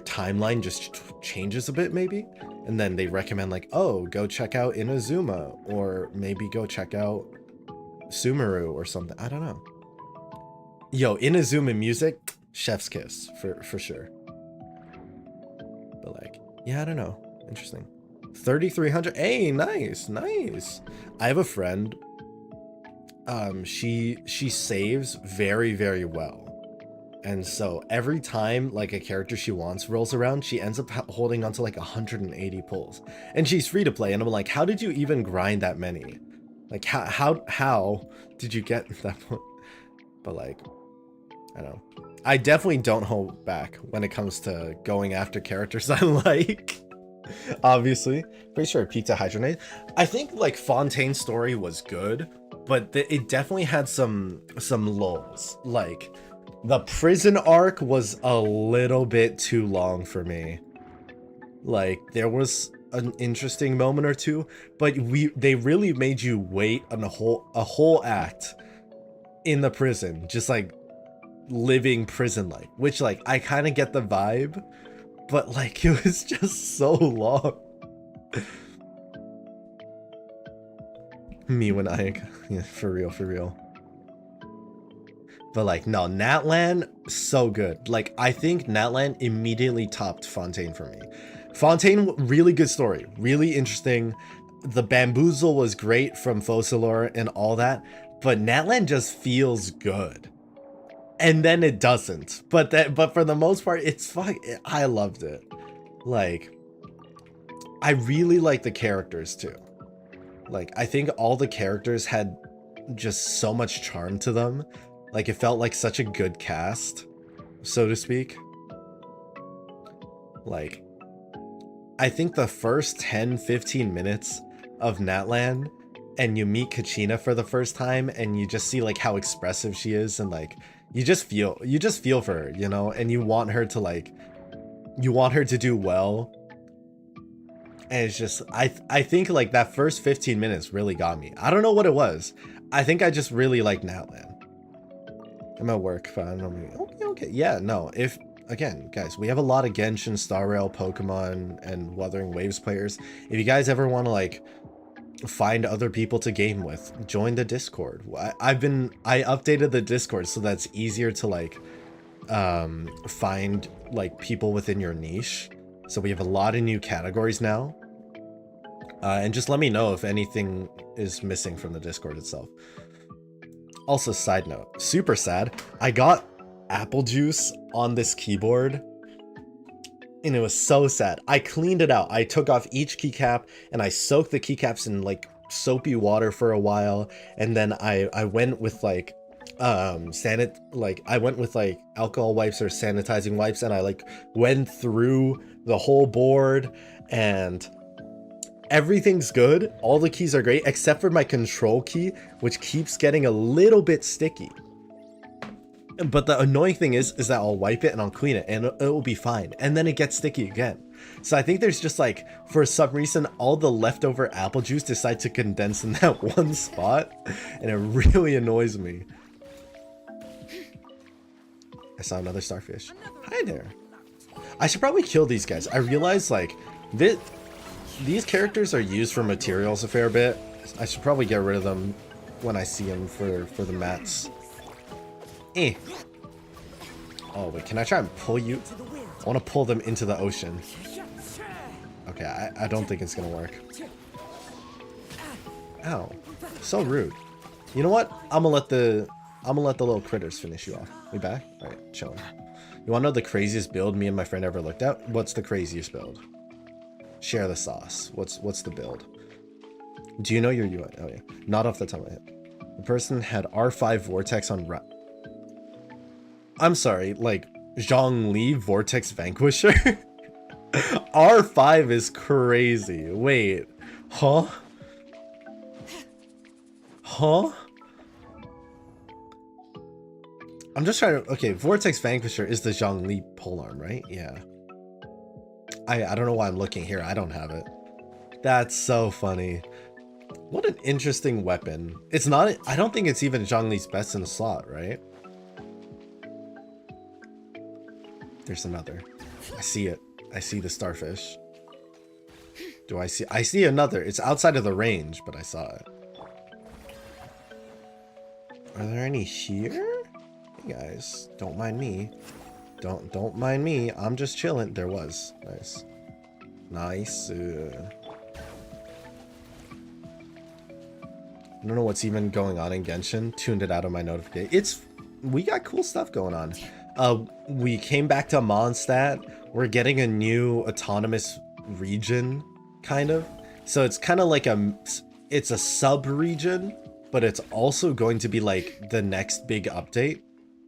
timeline just changes a bit maybe, and then they recommend like, oh, go check out Inazuma, or maybe go check out Sumeru or something. I don't know. Yo, Inazuma music, chef's kiss for sure. But like, yeah, I don't know. Interesting. 3,300. Hey, nice. I have a friend. She saves very, very well. And so every time like a character she wants rolls around, she ends up holding onto like 180 pulls. And she's free to play. And I'm like, how did you even grind that many? Like how did you get that? But like, I don't know. I definitely don't hold back when it comes to going after characters I like. Obviously, pretty sure I peaked at Hydronate. I think like Fontaine's story was good, but it definitely had some lulls. Like the prison arc was a little bit too long for me. Like there was an interesting moment or two, but they really made you wait on a whole act in the prison, just like living prison life, which like I kind of get the vibe. But like it was just so long. Me when yeah, for real. But like no, Natlan so good. Like I think Natlan immediately topped Fontaine for me. Fontaine, really good story, really interesting. The bamboozle was great from Focalor and all that, but Natlan just feels good. And then it doesn't, but for the most part it's fine. I loved it. Like I really like the characters too. Like I think all the characters had just so much charm to them. Like it felt like such a good cast, so to speak. Like I think the first 10-15 minutes of Natlan and you meet Kachina for the first time and you just see like how expressive she is, and like you just feel for her, you know, and you want her to do well. And it's just I think like that first 15 minutes really got me. I don't know what it was. I think I just really like Natlan. I'm at work, but I don't know. Okay. Yeah, no. If again, guys, we have a lot of Genshin, Star Rail, Pokemon, and Wuthering Waves players. If you guys ever want to like find other people to game with, join the Discord. I updated the Discord so that's easier to like find like people within your niche. So we have a lot of new categories now. And just let me know if anything is missing from the Discord itself. Also, side note, super sad. I got apple juice on this keyboard and it was so sad. I cleaned it out. I took off each keycap and I soaked the keycaps in like soapy water for a while, and then I went with like I went with like alcohol wipes or sanitizing wipes, and I like went through the whole board and everything's good. All the keys are great except for my control key, which keeps getting a little bit sticky. But the annoying thing is that I'll wipe it and I'll clean it and it will be fine, and then it gets sticky again. So I think there's just like, for some reason, all the leftover apple juice decide to condense in that one spot, and it really annoys me. I saw another starfish. Hi there. I should probably kill these guys. I realize like these characters are used for materials a fair bit. I should probably get rid of them when I see them for the mats. Oh wait, can I try and pull you? I want to pull them into the ocean. Okay, I don't think it's gonna work. Ow, so rude. You know what? I'm gonna let the little critters finish you off. We back? All right, chilling. You wanna know the craziest build me and my friend ever looked at? What's the craziest build? Share the sauce. What's the build? Do you know your UI? Oh yeah, not off the top of my head. The person had R5 Vortex on. I'm sorry, like HonestLee Vortex Vanquisher. R5 is crazy. Wait, huh? I'm just trying to. Okay, Vortex Vanquisher is the HonestLee polearm, right? Yeah. I don't know why I'm looking here. I don't have it. That's so funny. What an interesting weapon. It's not. I don't think it's even HonestLee's best in the slot, right? There's another. I see it. I see the starfish. Do I see? I see another. It's outside of the range, but I saw it. Are there any here? Hey guys, don't mind me. Don't mind me. I'm just chilling. There was. Nice. Nice. I don't know what's even going on in Genshin. Tuned it out of my notification. We got cool stuff going on. We came back to Mondstadt. We're getting a new autonomous region, kind of. So it's kind of like it's a sub-region, but it's also going to be like the next big update,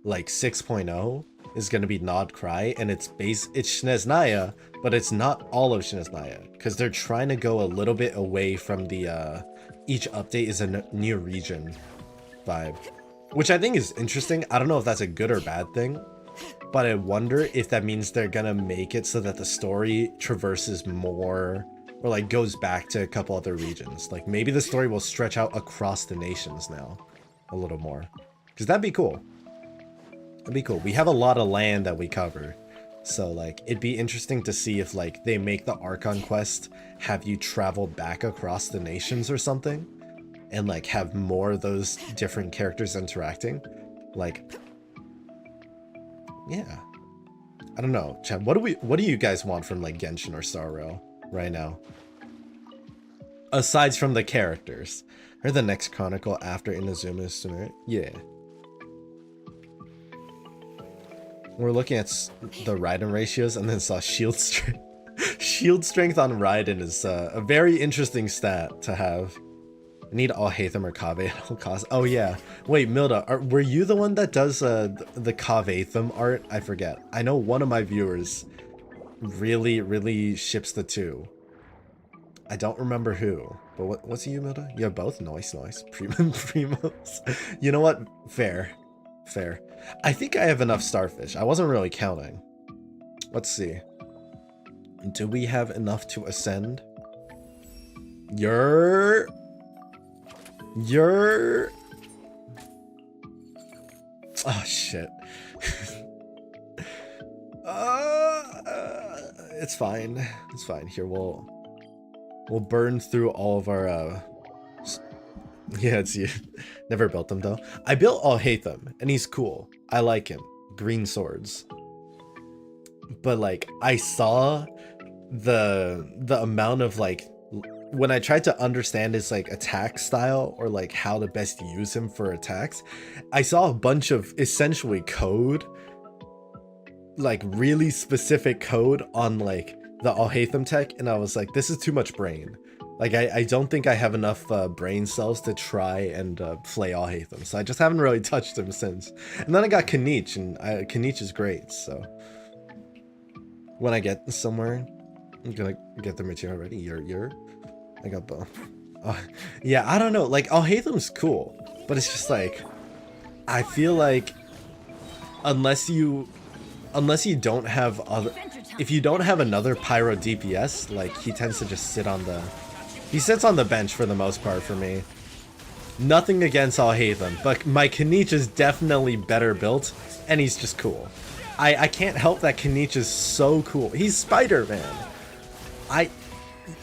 like 6.0 is going to be Nod Cry, and it's Snezhnaya, but it's not all of Snezhnaya, because they're trying to go a little bit away from the each update is a new region vibe, which I think is interesting. I don't know if that's a good or bad thing, but I wonder if that means they're gonna make it so that the story traverses more, or like goes back to a couple other regions. Like maybe the story will stretch out across the nations now a little more, because that'd be cool. That'd be cool. We have a lot of land that we cover, so like it'd be interesting to see if like they make the Archon quest have you travel back across the nations or something, and like have more of those different characters interacting. Like, yeah, I don't know, Chad. What do you guys want from like Genshin or Star Rail right now? Aside from the characters, or the next chronicle after Inazuma is Sumire? Yeah. We're looking at the Raiden ratios and then saw shield strength. Shield strength on Raiden is a very interesting stat to have. I need all Hatham or Kaveh at all costs. Oh yeah. Wait, Milda, were you the one that does the Kavatham art? I forget. I know one of my viewers really ships the two. I don't remember who, but what's you, Milda? You're both nice. Primos. You know what? Fair. I think I have enough starfish. I wasn't really counting. Let's see. Do we have enough to ascend? You're... Oh shit. It's fine. It's fine. Here we'll burn through all of our yeah, it's you. Never built them though. I built Alhaitham and he's cool. I like him. Green swords. But like I saw the amount of like when I tried to understand his like attack style or like how to best use him for attacks, I saw a bunch of essentially code, like really specific code on like the Alhaitham tech, and I was like, this is too much brain. Like I don't think I have enough brain cells to try and play Alhaitham, so I just haven't really touched him since. And then I got Kanich, and Kanich is great, so when I get somewhere, I'm gonna get the material ready. You're I got both. Yeah, I don't know. Like, Alhaitham's cool, but it's just like, I feel like unless you don't have other, if you don't have another pyro DPS, like he tends to just he sits on the bench for the most part for me. Nothing against Alhaitham, but my Kanich is definitely better built, and he's just cool. I can't help that Kanich is so cool. He's Spider-Man.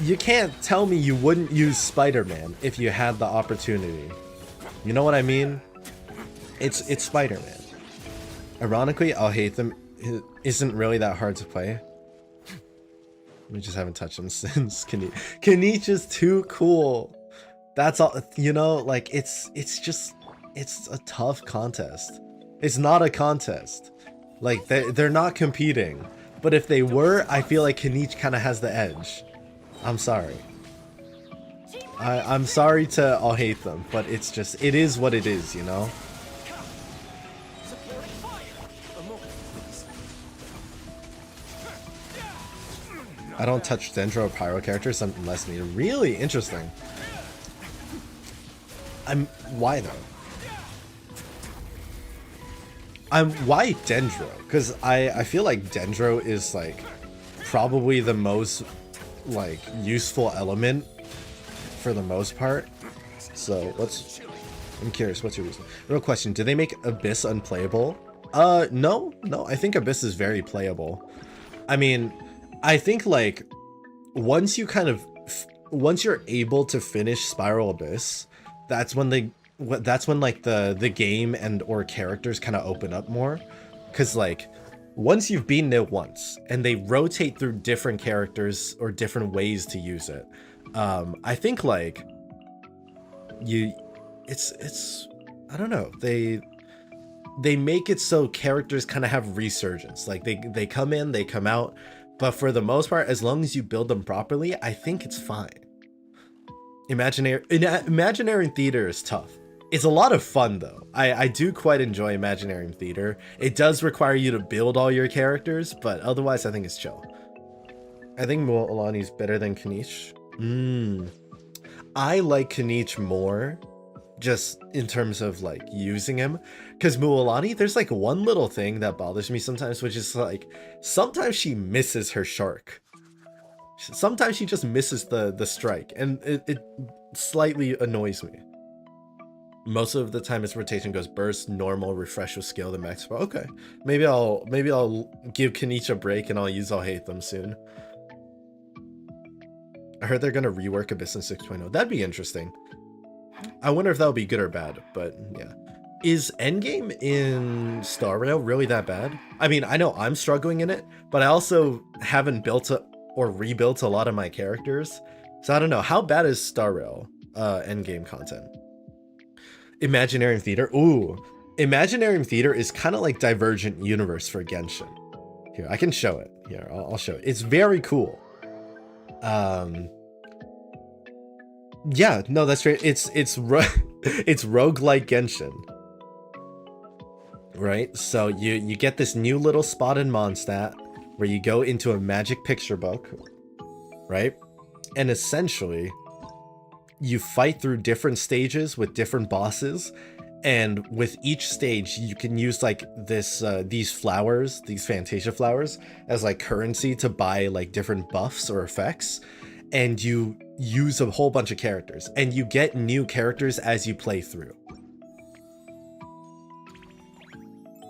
You can't tell me you wouldn't use Spider-Man if you had the opportunity. You know what I mean? It's Spider-Man. Ironically, Alhaitham isn't really that hard to play. We just haven't touched him since Kanich. Kanich is too cool. That's all, you know, like it's a tough contest. It's not a contest. Like they're not competing. But if they were, I feel like Kanich kind of has the edge. I'm sorry. I'm sorry to Alhaitham, but it's just, it is what it is, you know? I don't touch Dendro or Pyro characters unless needed. Really interesting. Why though? Why Dendro? Because I feel like Dendro is like probably the most like useful element for the most part. So I'm curious, what's your reason? Real question, do they make Abyss unplayable? No, I think Abyss is very playable. I mean, I think like once you're able to finish Spiral Abyss, that's when like the game and or characters kind of open up more, because like once you've beaten it once and they rotate through different characters or different ways to use it, I think like it's I don't know, they make it so characters kind of have resurgence, like they come in, they come out, but for the most part, as long as you build them properly, I think it's fine. Imaginary Theater is tough. It's a lot of fun though. I do quite enjoy Imaginary Theater. It does require you to build all your characters, but otherwise I think it's chill. I think Mualani's better than Kanich. I like Kanich more just in terms of like using him, because Mualani, there's like one little thing that bothers me sometimes, which is like sometimes she misses her shark. Sometimes she just misses the strike, and it slightly annoys me. Most of the time its rotation goes burst, normal, refresh with skill, then max. Okay, maybe I'll give Kanich a break and I'll use Alhaitham soon. I heard they're gonna rework Abyss in 6.0. That'd be interesting. I wonder if that would be good or bad, but yeah. Is endgame in Star Rail really that bad? I mean, I know I'm struggling in it, but I also haven't built or rebuilt a lot of my characters, so I don't know. How bad is Star Rail endgame content? Imaginarium Theater. Ooh, Imaginarium Theater is kind of like Divergent Universe for Genshin. Here, I can show it. Here, I'll show it. It's very cool. Yeah, no, that's right. It's roguelike Genshin. Right? So you get this new little spot in Mondstadt where you go into a magic picture book, right? And essentially you fight through different stages with different bosses, and with each stage you can use like these flowers, these Fantasia flowers, as like currency to buy like different buffs or effects, and you use a whole bunch of characters, and you get new characters as you play through.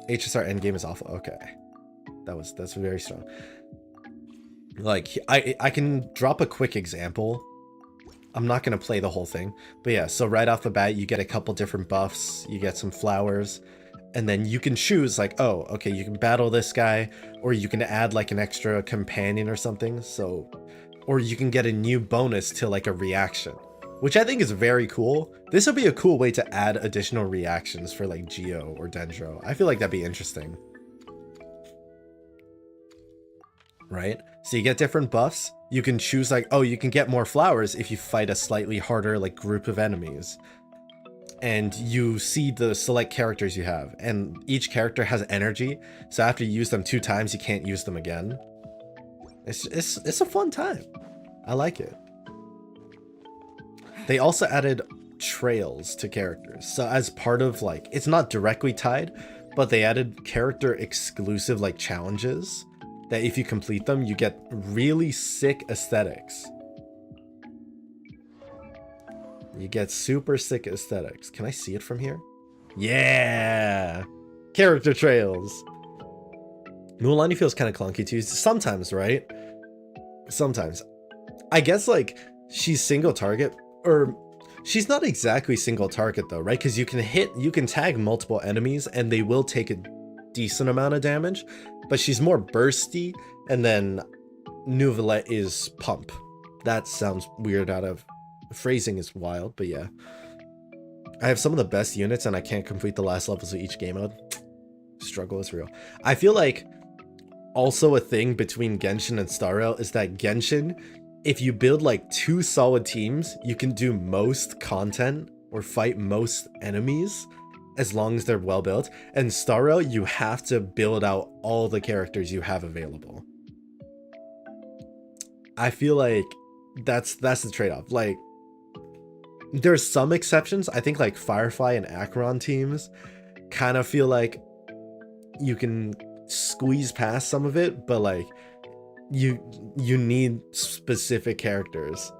HSR endgame is awful. Okay, that's very strong. Like I can drop a quick example. I'm not gonna play the whole thing, but yeah, so right off the bat you get a couple different buffs, you get some flowers, And then you can choose like, oh, okay, you can battle this guy, or you can add like an extra companion or something. So, or you can get a new bonus to like a reaction, which I think is very cool. This would be a cool way to add additional reactions for like Geo or Dendro. I feel like that'd be interesting. Right? So you get different buffs. You can choose like, oh, you can get more flowers if you fight a slightly harder like group of enemies. And you see the select characters you have, and each character has energy. So after you use them 2 times, you can't use them again. It's a fun time. I like it. They also added trails to characters. So as part of like, it's not directly tied, but they added character exclusive like challenges that if you complete them, you get really sick aesthetics. You get super sick aesthetics. Can I see it from here? Yeah! Character trails. Mualani feels kind of clunky to use sometimes, right? Sometimes. I guess like she's single target, or she's not exactly single target though, right? Because you can tag multiple enemies and they will take a decent amount of damage, but she's more bursty, and then Neuvillette is pump. That sounds weird out of phrasing is wild, but yeah. I have some of the best units and I can't complete the last levels of each game mode. Struggle is real. I feel like also a thing between Genshin and Star Rail is that Genshin, if you build like 2 solid teams, you can do most content or fight most enemies as long as they're well built. And Star Rail, you have to build out all the characters you have available. I feel like that's the trade-off. Like, there's some exceptions. I think like Firefly and Acheron teams kind of feel like you can squeeze past some of it, but like you need specific characters,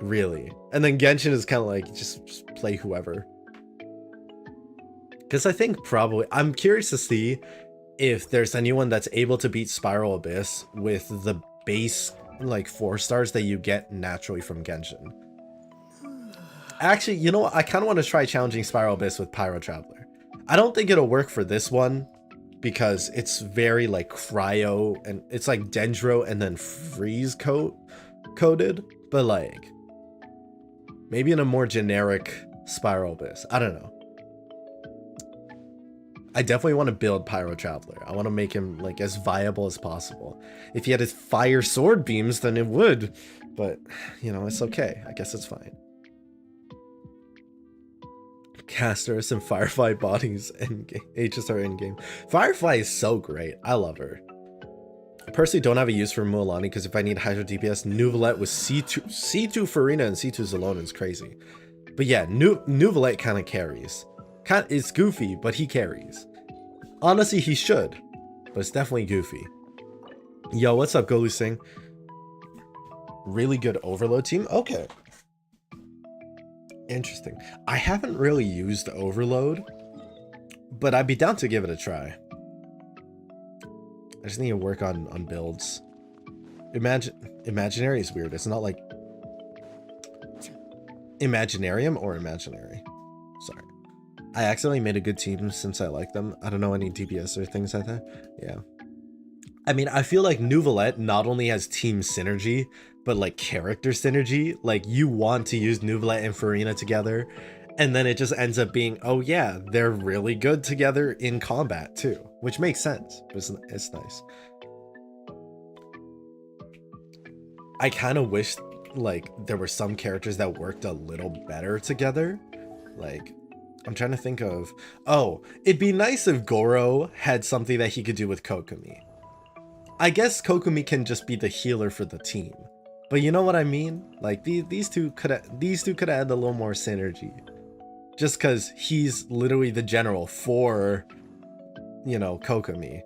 really. And then Genshin is kind of like just play whoever. Because I think probably, I'm curious to see if there's anyone that's able to beat Spiral Abyss with the base like 4 stars that you get naturally from Genshin. Actually, you know what? I kind of want to try challenging Spiral Abyss with Pyro Traveler. I don't think it'll work for this one because it's very like cryo, and it's like Dendro and then freeze coded, but like maybe in a more generic Spiral Abyss. I don't know. I definitely want to build Pyro Traveler. I want to make him like as viable as possible. If he had his fire sword beams, then it would, but you know, it's okay. I guess it's fine. Casters and Firefly bodies and HSR in game. Firefly is so great. I love her. I personally don't have a use for Mualani because if I need Hydro DPS, Neuvillette with C2 Farina and C2 Zalona is crazy. But yeah, Neuvillette kind of carries. It's goofy, but he carries. Honestly, he should, but it's definitely goofy. Yo, what's up, Golu Singh? Really good Overload team? Okay. Interesting. I haven't really used Overload, but I'd be down to give it a try. I just need to work on builds. Imaginary is weird. It's not like Imaginarium or Imaginary. Sorry. I accidentally made a good team since I like them. I don't know any DPS or things like that. Yeah. I mean, I feel like Neuvillette not only has team synergy, but like character synergy. Like you want to use Neuvillette and Farina together, and then it just ends up being, oh yeah, they're really good together in combat too, which makes sense. It's nice. I kind of wish like there were some characters that worked a little better together. Like, I'm trying to think of, oh, it'd be nice if Goro had something that he could do with Kokomi. I guess Kokomi can just be the healer for the team, but you know what I mean? Like these two could add a little more synergy, just because he's literally the general for, you know, Kokomi.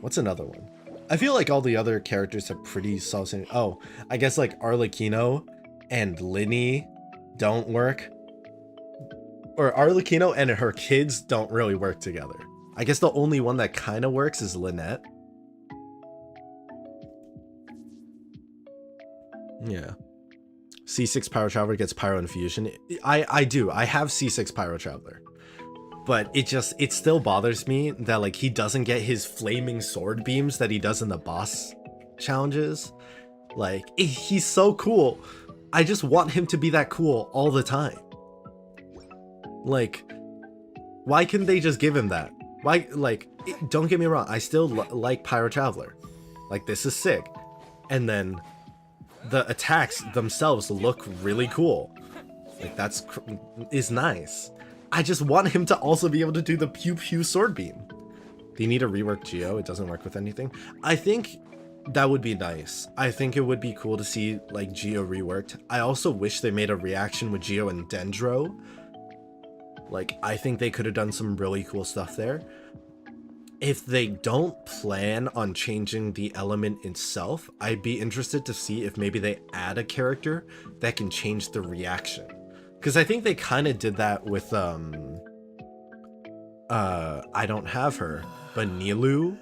What's another one? I feel like all the other characters have pretty solid synergy. Oh, I guess like Arlecchino and Linny don't work. Or Arlecchino and her kids don't really work together. I guess the only one that kind of works is Lynette. Yeah. C6 Pyro Traveler gets Pyro Infusion. I do. I have C6 Pyro Traveler. but it still bothers me that like he doesn't get his flaming sword beams that he does in the boss challenges. Like he's so cool. I just want him to be that cool all the time. Like, why couldn't they just give him that? Why, like, don't get me wrong, I still like Pyro Traveler. Like, this is sick. And then the attacks themselves look really cool. Like, is nice. I just want him to also be able to do the pew pew sword beam. Do you need to rework Geo? It doesn't work with anything. I think that would be nice. I think it would be cool to see like Geo reworked. I also wish they made a reaction with Geo and Dendro. Like, I think they could have done some really cool stuff there. If they don't plan on changing the element itself, I'd be interested to see if maybe they add a character that can change the reaction. Because I think they kind of did that with, I don't have her, but Nilu.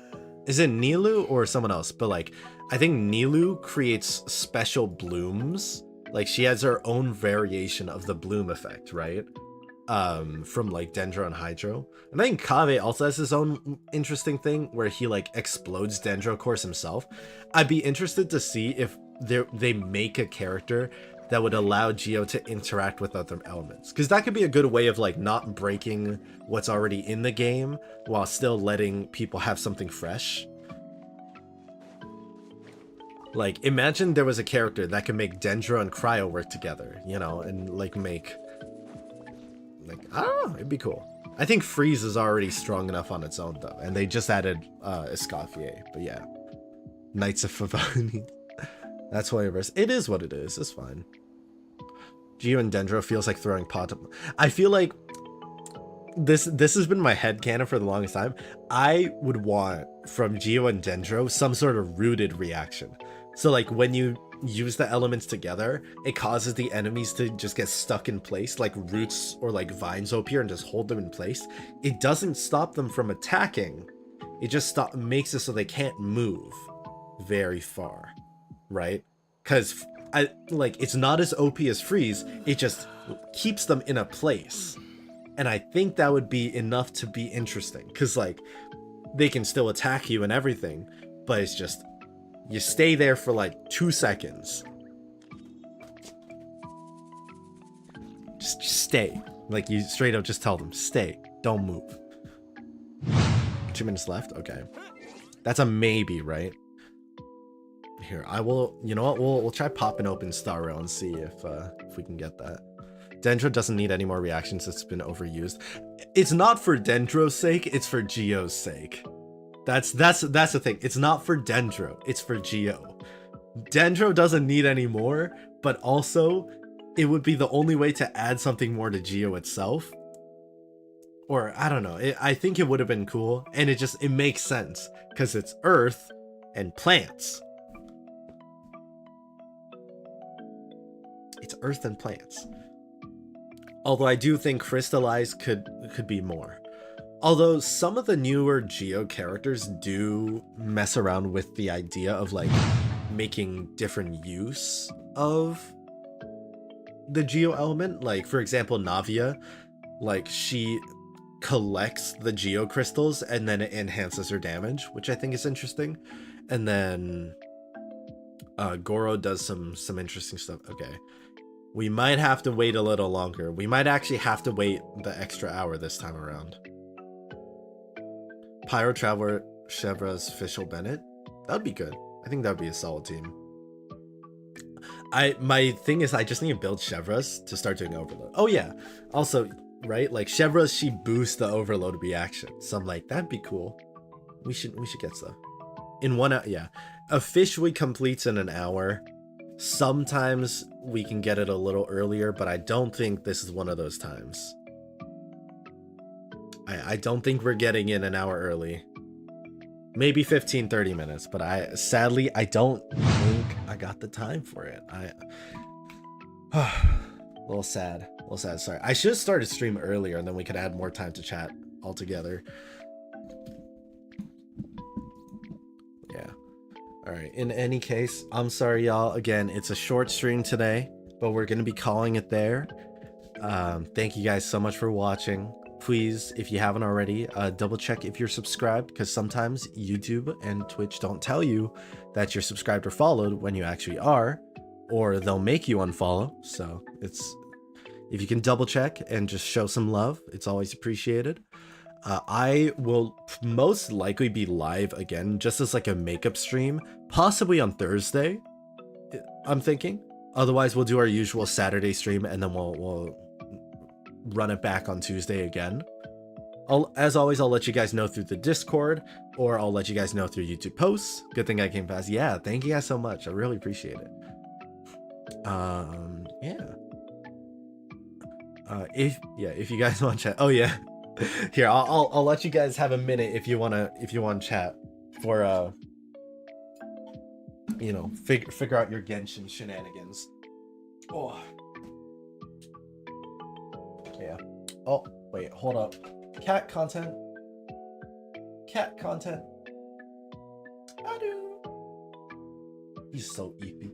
Is it Nilu or someone else? But like, I think Nilu creates special blooms. Like, she has her own variation of the bloom effect, right? From like Dendro and Hydro. And I think Kave also has his own interesting thing where he like explodes Dendro Course himself. I'd be interested to see if they make a character that would allow Geo to interact with other elements, because that could be a good way of like not breaking what's already in the game while still letting people have something fresh. Like, imagine there was a character that could make Dendro and Cryo work together, you know, and like make, like, I don't know, it'd be cool. I think Freeze is already strong enough on its own though, and they just added Escoffier, but yeah. Knights of Favoni. That's why it is what it is. It's fine. Geo and Dendro feels like throwing pot. I feel like this has been my headcanon for the longest time. I would want from Geo and Dendro some sort of rooted reaction. So like when you use the elements together, it causes the enemies to just get stuck in place, like roots or like vines appear and just hold them in place. It doesn't stop them from attacking. It just makes it so they can't move very far, right? Because it's not as OP as Freeze. It just keeps them in a place, and I think that would be enough to be interesting, because like they can still attack you and everything, but it's just you stay there for like 2 seconds. Just stay. Like, you straight up just tell them, stay, don't move. 2 minutes left. Okay, that's a maybe, right? Here, I will, you know what, we'll try popping open Star Rail and see if we can get that. Dendro doesn't need any more reactions. It's been overused. It's not for Dendro's sake, it's for Geo's sake. That's the thing. It's not for Dendro, it's for Geo. Dendro doesn't need any more, but also it would be the only way to add something more to Geo itself. Or I don't know. I think it would have been cool, and it makes sense because it's Earth and plants. It's Earth and plants. Although I do think Crystallize could be more. Although some of the newer Geo characters do mess around with the idea of like making different use of the Geo element. Like, for example, Navia, like, she collects the Geo crystals and then it enhances her damage, which I think is interesting. And then Goro does some interesting stuff. Okay. We might have to wait a little longer. We might actually have to wait the extra hour this time around. Pyro Traveler, Chevra's, Fischl, Bennett. That'd be good. I think that'd be a solid team. My thing is I just need to build Chevra's to start doing Overload. Oh yeah. Also, right? Like Chevra's, she boosts the Overload reaction. So I'm like, that'd be cool. We should get stuff. In 1 hour, yeah. Officially completes in an hour. Sometimes we can get it a little earlier, but I don't think this is one of those times. I don't think we're getting in an hour early. Maybe 15-30 minutes, but sadly I don't think I got the time for it. A little sad, sorry. I should have started stream earlier and then we could add more time to chat altogether. Yeah. All right, in any case, I'm sorry y'all. Again, it's a short stream today, but we're gonna be calling it there. Thank you guys so much for watching. please, if you haven't already, double check if you're subscribed, because sometimes YouTube and Twitch don't tell you that you're subscribed or followed when you actually are, or they'll make you unfollow. So if you can double check and just show some love, it's always appreciated. I will most likely be live again, just as like a makeup stream, possibly on Thursday, I'm thinking. Otherwise, we'll do our usual Saturday stream, and then we'll run it back on Tuesday again. As always, I'll let you guys know through the Discord, or I'll let you guys know through YouTube posts. Good thing I came fast. Yeah, thank you guys so much. I really appreciate it. Yeah. If you guys want to chat. Oh yeah. Here, I'll let you guys have a minute if you want to chat for you know, figure out your Genshin shenanigans. Oh. Yeah. Oh, wait, hold up. Cat content. Cat content. Adu. He's so eepy.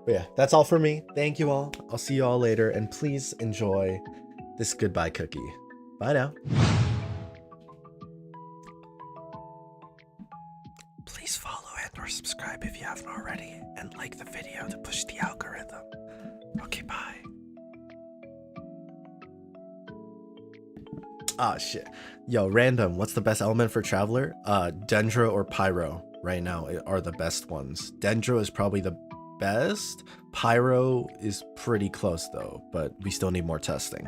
But yeah, that's all for me. Thank you all. I'll see you all later, and please enjoy this goodbye cookie. Bye now. Please follow and or subscribe if you haven't already, and like the video to push the algorithm. Okay, bye. Ah, shit. Yo, random, what's the best element for Traveler? Dendro or Pyro right now are the best ones. Dendro is probably the best. Pyro is pretty close though, but we still need more testing.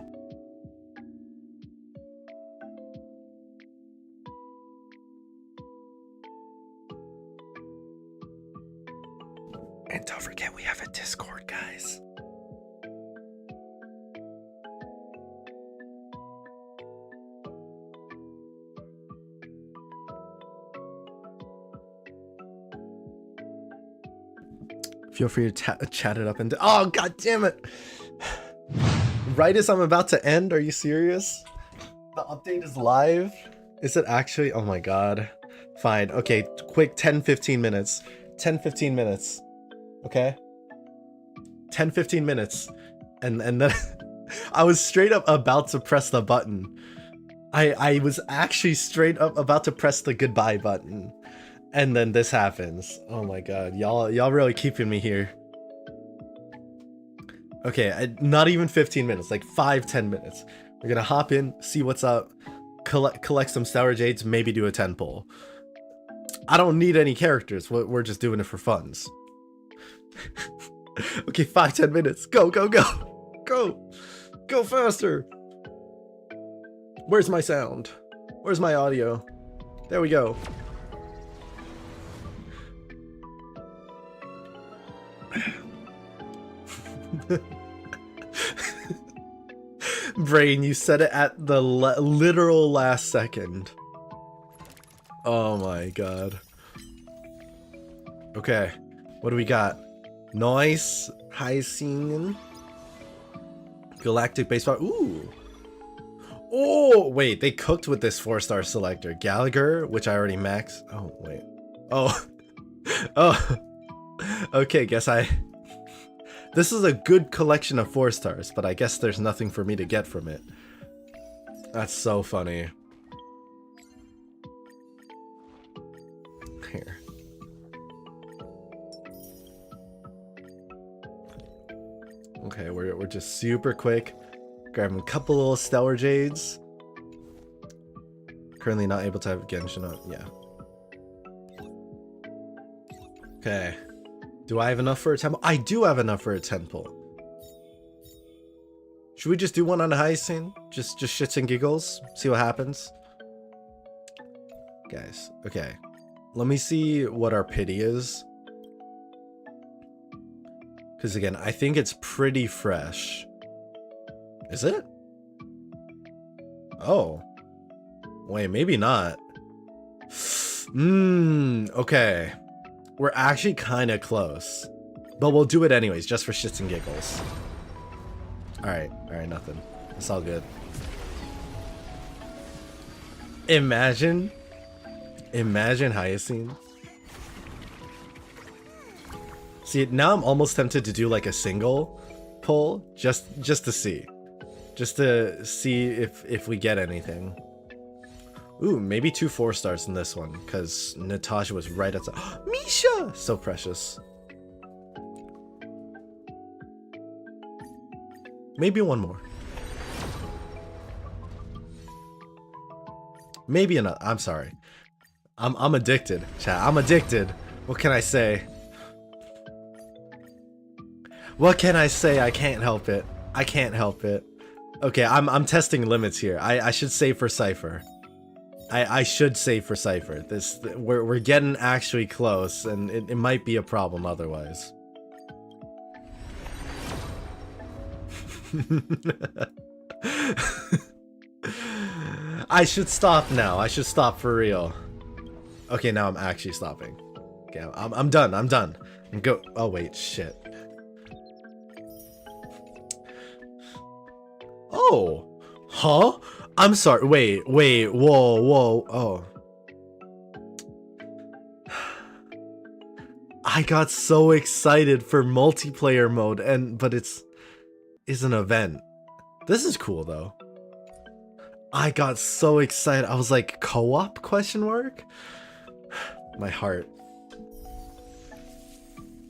And don't forget, we have a Discord, guys. Feel free to chat it up and oh, god damn it. Right as I'm about to end, are you serious? The update is live? Is it actually? Oh my god. Fine. Okay, quick 10-15 minutes. 10-15 minutes. Okay? 10-15 minutes. And then I was straight up about to press the button. I was actually straight up about to press the goodbye button. And then this happens. Oh my god, y'all really keeping me here. Okay, not even 15 minutes, like 5-10 minutes. We're gonna hop in, see what's up, collect some Sour Jades, maybe do a 10 pull. I don't need any characters, we're just doing it for funs. Okay, 5-10 minutes. Go, go, go! Go! Go faster! Where's my sound? Where's my audio? There we go. Brain, you said it at the literal last second. Oh my god. Okay, what do we got? Noise, Hyacinth, Galactic Baseball. Ooh. Oh, wait, they cooked with this 4-star selector. Gallagher, which I already maxed. Oh, wait. Oh. Oh. Okay, guess this is a good collection of 4 stars, but I guess there's nothing for me to get from it. That's so funny. Here. Okay, we're just super quick. Grabbing a couple little Stellar Jades. Currently not able to have Genshin on. Yeah. Okay. Do I have enough for a temple? I do have enough for a temple. Should we just do one on Hyacinth? Just shits and giggles? See what happens? Guys, okay. Let me see what our pity is. Because again, I think it's pretty fresh. Is it? Oh. Wait, maybe not. Okay. We're actually kind of close. But we'll do it anyways, just for shits and giggles. Alright, nothing. It's all good. Imagine Hyacinth. See, now I'm almost tempted to do like a single pull, just to see. just to see if we get anything. Ooh, maybe 2 4-stars in this one, because Natasha was right outside. Misha! So precious. Maybe one more. Maybe another. I'm sorry. I'm addicted, chat. I'm addicted. What can I say? What can I say? I can't help it. I can't help it. Okay, I'm testing limits here. I should save for Cipher. I should save for Cipher. We're getting actually close, and it might be a problem otherwise. I should stop now. I should stop for real. Okay, now I'm actually stopping. Okay, I'm done. I'm done. Go. Oh wait, shit. Oh, huh? I'm sorry. Wait. Whoa. Oh. I got so excited for multiplayer mode, but it's an event. This is cool though. I got so excited. I was like, co-op question mark? My heart.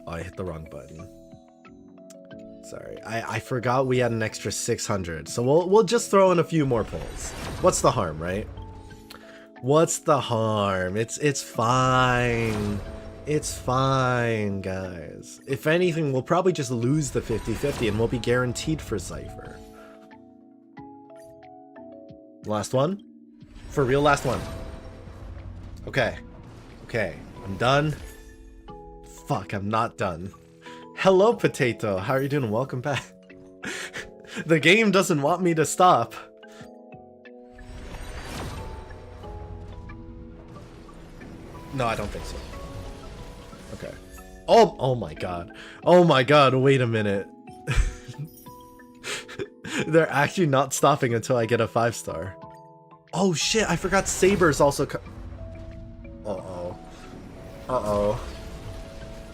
Oh, I hit the wrong button. Sorry, I forgot we had an extra 600, so we'll just throw in a few more polls. What's the harm, right? What's the harm? It's fine. It's fine, guys. If anything, we'll probably just lose the 50-50 and we'll be guaranteed for Cipher. Last one? For real, last one. Okay. Okay, I'm done. Fuck, I'm not done. Hello, Potato. How are you doing? Welcome back. The game doesn't want me to stop. No, I don't think so. Okay. Oh my god. Oh my god, wait a minute. They're actually not stopping until I get a 5-star. Oh shit, I forgot Saber's also Uh-oh. Uh-oh.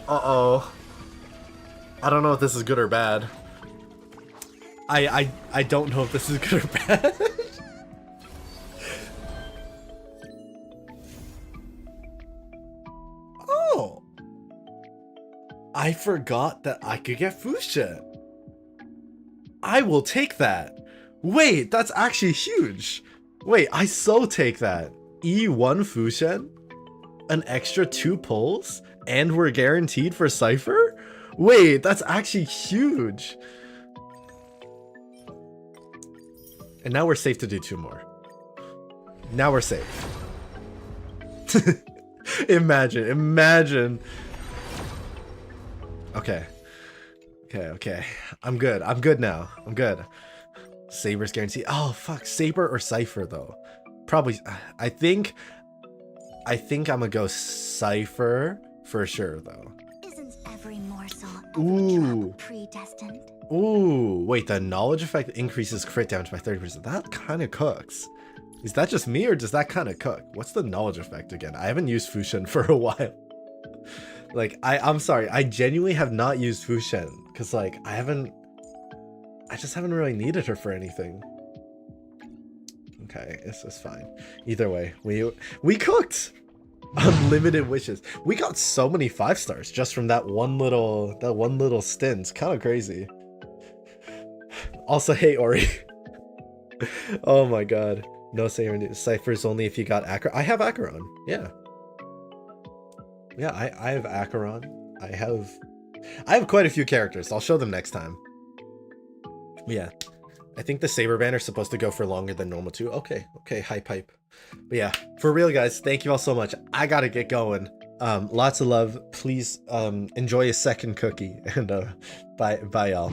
Uh-oh. I don't know if this is good or bad. I don't know if this is good or bad. Oh. I forgot that I could get Fuchsia. I will take that. Wait, that's actually huge. Wait, I so take that. E1 Fushen? An extra 2 pulls? And we're guaranteed for Cipher? Wait, that's actually huge. And now we're safe to do 2 more. Now we're safe. Imagine. Okay. Okay. I'm good now. I'm good. Saber's guaranteed. Oh, fuck. Saber or Cipher, though? Probably. I think I'm gonna go Cipher for sure, though. Isn't every morsel Ooh. predestined? Ooh. Wait, the knowledge effect increases crit damage by 30%. That kind of cooks. Is that just me, or does that kind of cook? What's the knowledge effect again? I haven't used Fushen for a while. Like, I'm sorry. I genuinely have not used Fushen. Because, like, I just haven't really needed her for anything. Okay, it's just fine. Either way, we cooked! Unlimited wishes. We got so many 5-stars just from that one little stint. Kind of crazy. Also, hey, Ori. Oh my god. No saying Cypher's only if you got Acheron. I have Acheron. Yeah. Yeah, I have Acheron. I have quite a few characters. I'll show them next time. Yeah. I think the Saber banner is supposed to go for longer than normal too. Okay, hype. But yeah, for real guys, thank you all so much. I gotta get going. Lots of love. Please enjoy a second cookie and bye y'all.